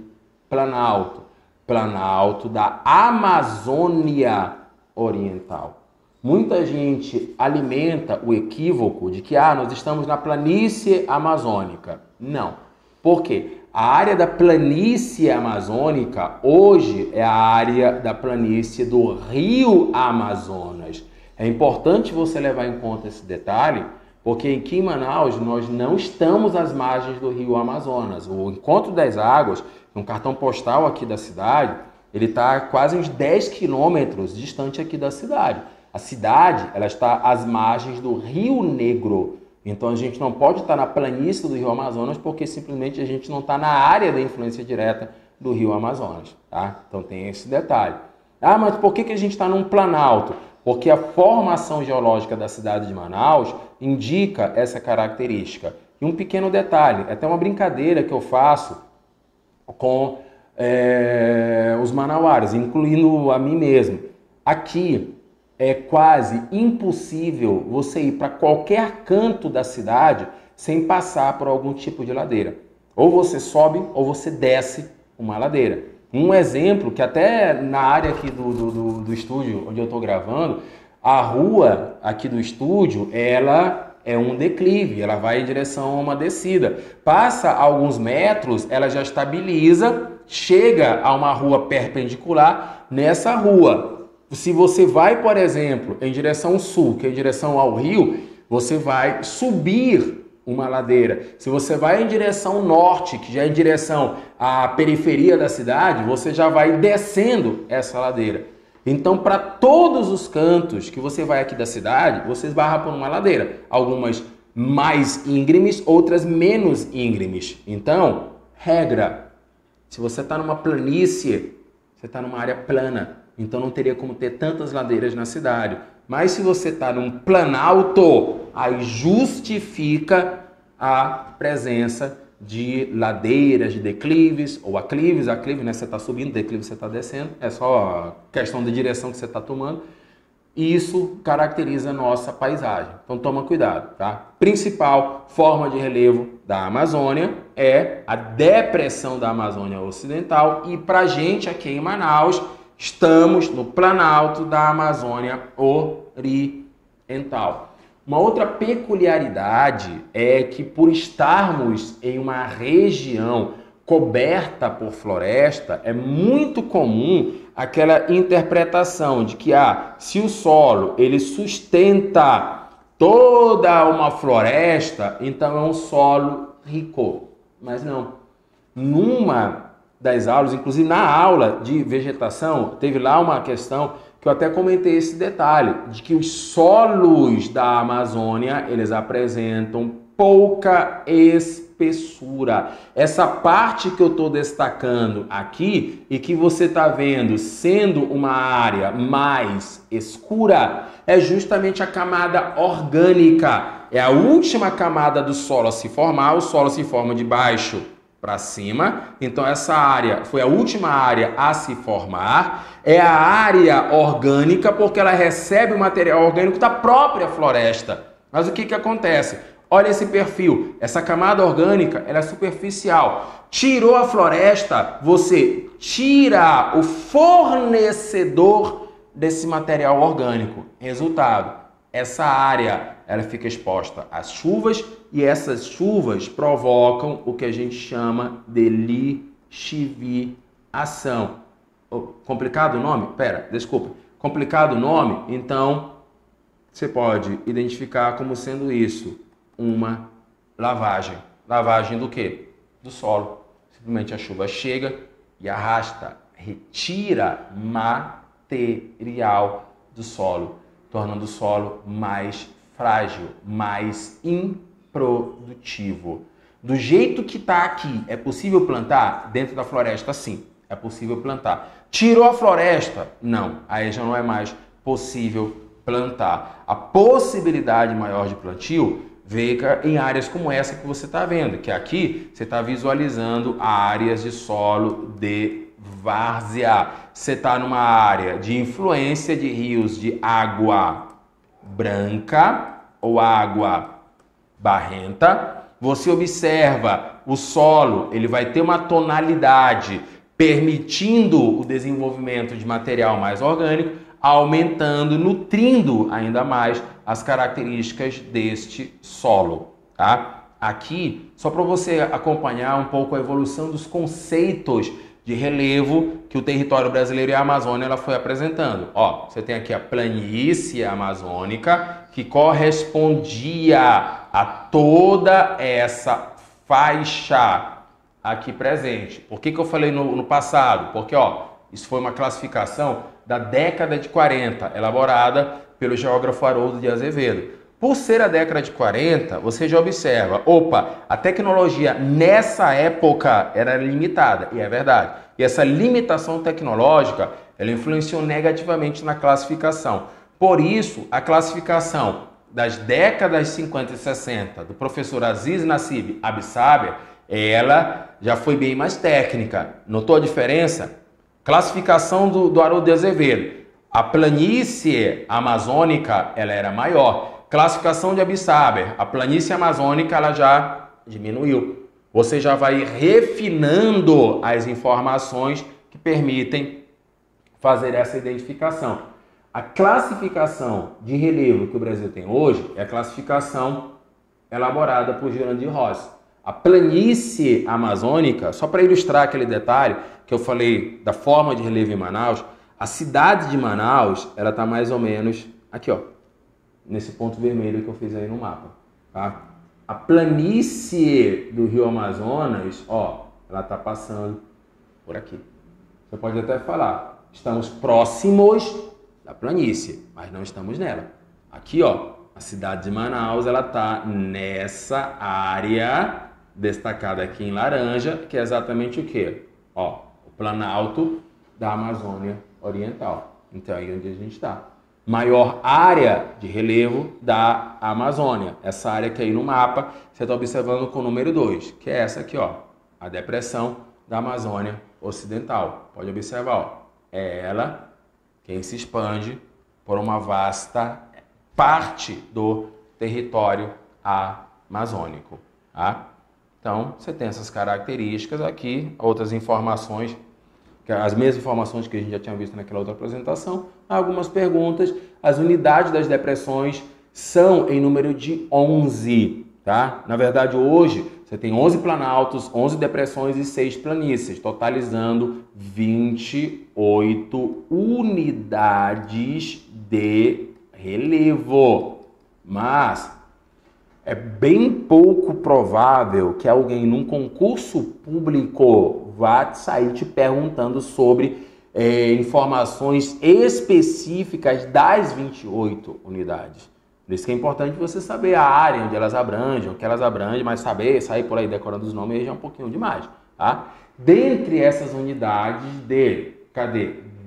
planalto da Amazônia Oriental. Muita gente alimenta o equívoco de que nós estamos na planície amazônica. Não. Por quê? A área da planície amazônica hoje é a área da planície do Rio Amazonas. É importante você levar em conta esse detalhe, porque aqui em Manaus nós não estamos às margens do Rio Amazonas. O Encontro das Águas, um cartão postal aqui da cidade, ele está quase uns 10 quilômetros distante aqui da cidade. A cidade ela está às margens do Rio Negro. Então a gente não pode estar na planície do Rio Amazonas porque simplesmente a gente não está na área da influência direta do Rio Amazonas, tá? Então tem esse detalhe. Mas por que a gente está num planalto? Porque a formação geológica da cidade de Manaus indica essa característica. E um pequeno detalhe, é até uma brincadeira que eu faço com os manauaras, incluindo a mim mesmo. Aqui é quase impossível você ir para qualquer canto da cidade sem passar por algum tipo de ladeira. Ou você sobe ou você desce uma ladeira. Um exemplo que até na área aqui do estúdio onde eu estou gravando, a rua aqui do estúdio, ela é um declive, ela vai em direção a uma descida. Passa alguns metros, ela já estabiliza, chega a uma rua perpendicular. Nessa rua, Se você vai, por exemplo, em direção sul, que é em direção ao rio, você vai subir uma ladeira. Se você vai em direção norte, que já é em direção à periferia da cidade, você já vai descendo essa ladeira. Então, para todos os cantos que você vai aqui da cidade, você esbarra por uma ladeira. Algumas mais íngremes, outras menos íngremes. Então, regra, se você está numa planície, você está numa área plana. Então, não teria como ter tantas ladeiras na cidade. Mas se você está num planalto, aí justifica a presença de ladeiras, de declives, ou aclives, né? Você está subindo, declive você está descendo, é só questão de direção que você está tomando. E isso caracteriza a nossa paisagem. Então toma cuidado, tá? Principal forma de relevo da Amazônia é a depressão da Amazônia Ocidental e pra gente aqui em Manaus, estamos no Planalto da Amazônia Oriental. Uma outra peculiaridade é que por estarmos em uma região coberta por floresta, é muito comum aquela interpretação de que se o solo ele sustenta toda uma floresta, então é um solo rico. Mas não. Numa das aulas, inclusive na aula de vegetação, teve lá uma questão que eu até comentei esse detalhe, de que os solos da Amazônia, eles apresentam pouca espessura. Essa parte que eu estou destacando aqui e que você está vendo sendo uma área mais escura, é justamente a camada orgânica. É a última camada do solo a se formar, o solo se forma de baixo para cima, então essa área foi a última área a se formar, é a área orgânica porque ela recebe o material orgânico da própria floresta. Mas o que acontece? Olha esse perfil, essa camada orgânica ela é superficial. Tirou a floresta, você tira o fornecedor desse material orgânico. Resultado, essa área ela fica exposta às chuvas e essas chuvas provocam o que a gente chama de lixiviação. Complicado o nome? Desculpa. Complicado o nome? Então, você pode identificar como sendo isso uma lavagem. Lavagem do quê? Do solo. Simplesmente a chuva chega e arrasta, retira material do solo, tornando o solo mais frágil, mais improdutivo. Do jeito que está aqui, é possível plantar? Dentro da floresta, sim, é possível plantar. Tirou a floresta? Não, aí já não é mais possível plantar. A possibilidade maior de plantio fica em áreas como essa que você está vendo, que aqui você está visualizando áreas de solo de várzea. Você está numa área de influência de rios de água branca ou água barrenta. Você observa o solo, ele vai ter uma tonalidade permitindo o desenvolvimento de material mais orgânico, aumentando, nutrindo ainda mais as características deste solo, tá? Aqui, só para você acompanhar um pouco a evolução dos conceitos de relevo que o território brasileiro e a Amazônia ela foi apresentando. Ó, você tem aqui a planície amazônica, que correspondia a toda essa faixa aqui presente. Por que eu falei no passado? Porque, ó, isso foi uma classificação da década de 40, elaborada pelo geógrafo Haroldo de Azevedo. Por ser a década de 40, você já observa, a tecnologia nessa época era limitada, e é verdade. E essa limitação tecnológica, ela influenciou negativamente na classificação. Por isso, a classificação das décadas 50 e 60 do professor Aziz Nassib Absaber, ela já foi bem mais técnica. Notou a diferença? Classificação do Haroldo de Azevedo. A planície amazônica, ela era maior. Classificação de Absaber, a planície amazônica, ela já diminuiu. Você já vai refinando as informações que permitem fazer essa identificação. A classificação de relevo que o Brasil tem hoje é a classificação elaborada por Jurandir Rossi. A planície amazônica, só para ilustrar aquele detalhe que eu falei da forma de relevo em Manaus, A cidade de Manaus, ela está mais ou menos aqui, ó, nesse ponto vermelho que eu fiz aí no mapa, tá? A planície do Rio Amazonas, ó, ela está passando por aqui. Você pode até falar, estamos próximos da planície, mas não estamos nela. Aqui, ó, a cidade de Manaus, ela está nessa área destacada aqui em laranja, que é exatamente o quê? Ó, o Planalto da Amazônia Oriental. Então é aí onde a gente está. Maior área de relevo da Amazônia. Essa área que aí no mapa, você está observando com o número 2, que é essa aqui, ó, a depressão da Amazônia Ocidental. Pode observar, ó, é ela quem se expande por uma vasta parte do território amazônico, tá? Então, você tem essas características aqui, outras informações, as mesmas informações que a gente já tinha visto naquela outra apresentação. Algumas perguntas. As unidades das depressões são em número de 11, tá? Na verdade, hoje, você tem 11 planaltos, 11 depressões e 6 planícies, totalizando 28 unidades de relevo. Mas é bem pouco provável que alguém num concurso público vá sair te perguntando sobre informações específicas das 28 unidades. Por isso que é importante você saber a área onde elas abrangem, o que elas abrangem, mas sair por aí decorando os nomes já é um pouquinho demais, tá? Dentre essas unidades de,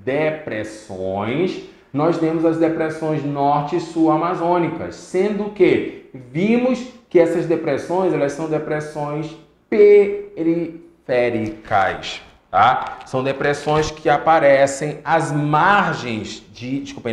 depressões, nós temos as depressões norte e sul amazônicas, sendo que vimos que essas depressões, elas são depressões periféricas, tá? São depressões que aparecem às margens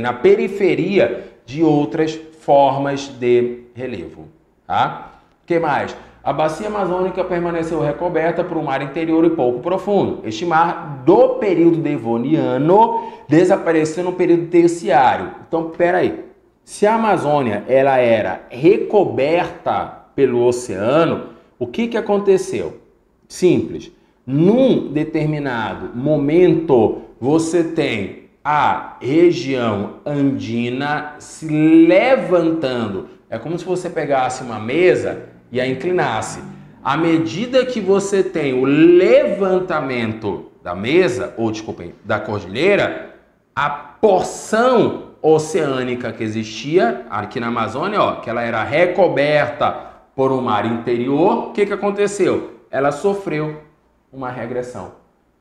na periferia de outras formas de relevo, tá? O que mais? A bacia amazônica permaneceu recoberta por um mar interior e pouco profundo. Este mar do período devoniano desapareceu no período terciário. Então, peraí. Se a Amazônia ela era recoberta pelo oceano, o que aconteceu? Simples. Num determinado momento, você tem a região andina se levantando. É como se você pegasse uma mesa e a inclinasse. À medida que você tem o levantamento da mesa, ou desculpem, da cordilheira, a porção oceânica que existia aqui na Amazônia, ó, que ela era recoberta por um mar interior, o que aconteceu? Ela sofreu uma regressão.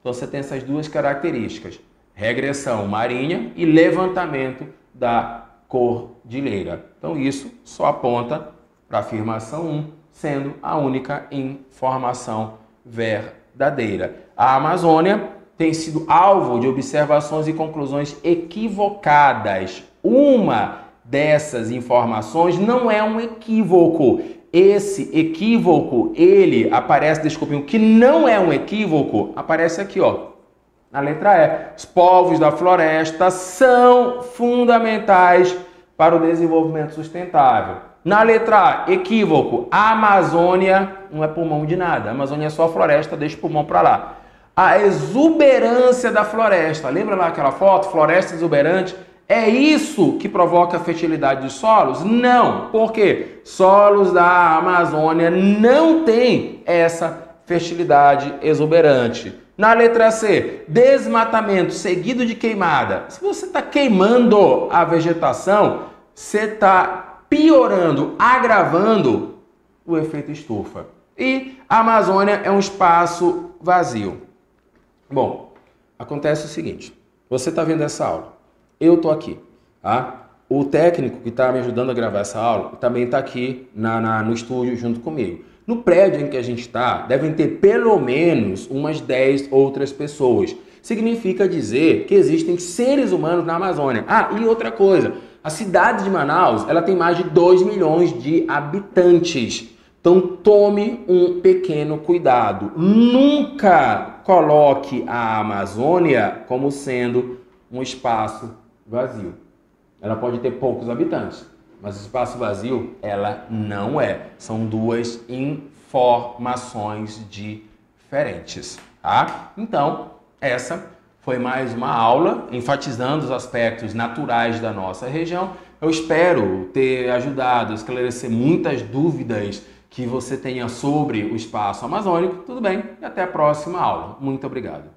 Então você tem essas duas características, regressão marinha e levantamento da cordilheira. Então isso só aponta para a afirmação 1, sendo a única informação verdadeira. A Amazônia tem sido alvo de observações e conclusões equivocadas. Uma dessas informações não é um equívoco. Esse equívoco, ele aparece, desculpem, o que não é um equívoco, aparece aqui, ó, na letra E. Os povos da floresta são fundamentais para o desenvolvimento sustentável. Na letra A, equívoco, a Amazônia não é pulmão de nada. A Amazônia é só floresta, deixa o pulmão para lá. A exuberância da floresta, lembra lá aquela foto? Floresta exuberante. É isso que provoca a fertilidade dos solos? Não. Por quê? Solos da Amazônia não têm essa fertilidade exuberante. Na letra C, desmatamento seguido de queimada. Se você está queimando a vegetação, você está piorando, agravando o efeito estufa. E a Amazônia é um espaço vazio. Bom, acontece o seguinte, você está vendo essa aula, eu estou aqui, tá? O técnico que está me ajudando a gravar essa aula também está aqui no estúdio junto comigo. No prédio em que a gente está, devem ter pelo menos umas 10 outras pessoas. Significa dizer que existem seres humanos na Amazônia. Ah, e outra coisa, a cidade de Manaus, ela tem mais de 2 milhões de habitantes. Então tome um pequeno cuidado. Nunca coloque a Amazônia como sendo um espaço vazio. Ela pode ter poucos habitantes, mas espaço vazio ela não é. São duas informações diferentes, tá? Então, essa Foi mais uma aula enfatizando os aspectos naturais da nossa região. Eu espero ter ajudado a esclarecer muitas dúvidas que você tenha sobre o espaço amazônico. Tudo bem? E até a próxima aula. Muito obrigado.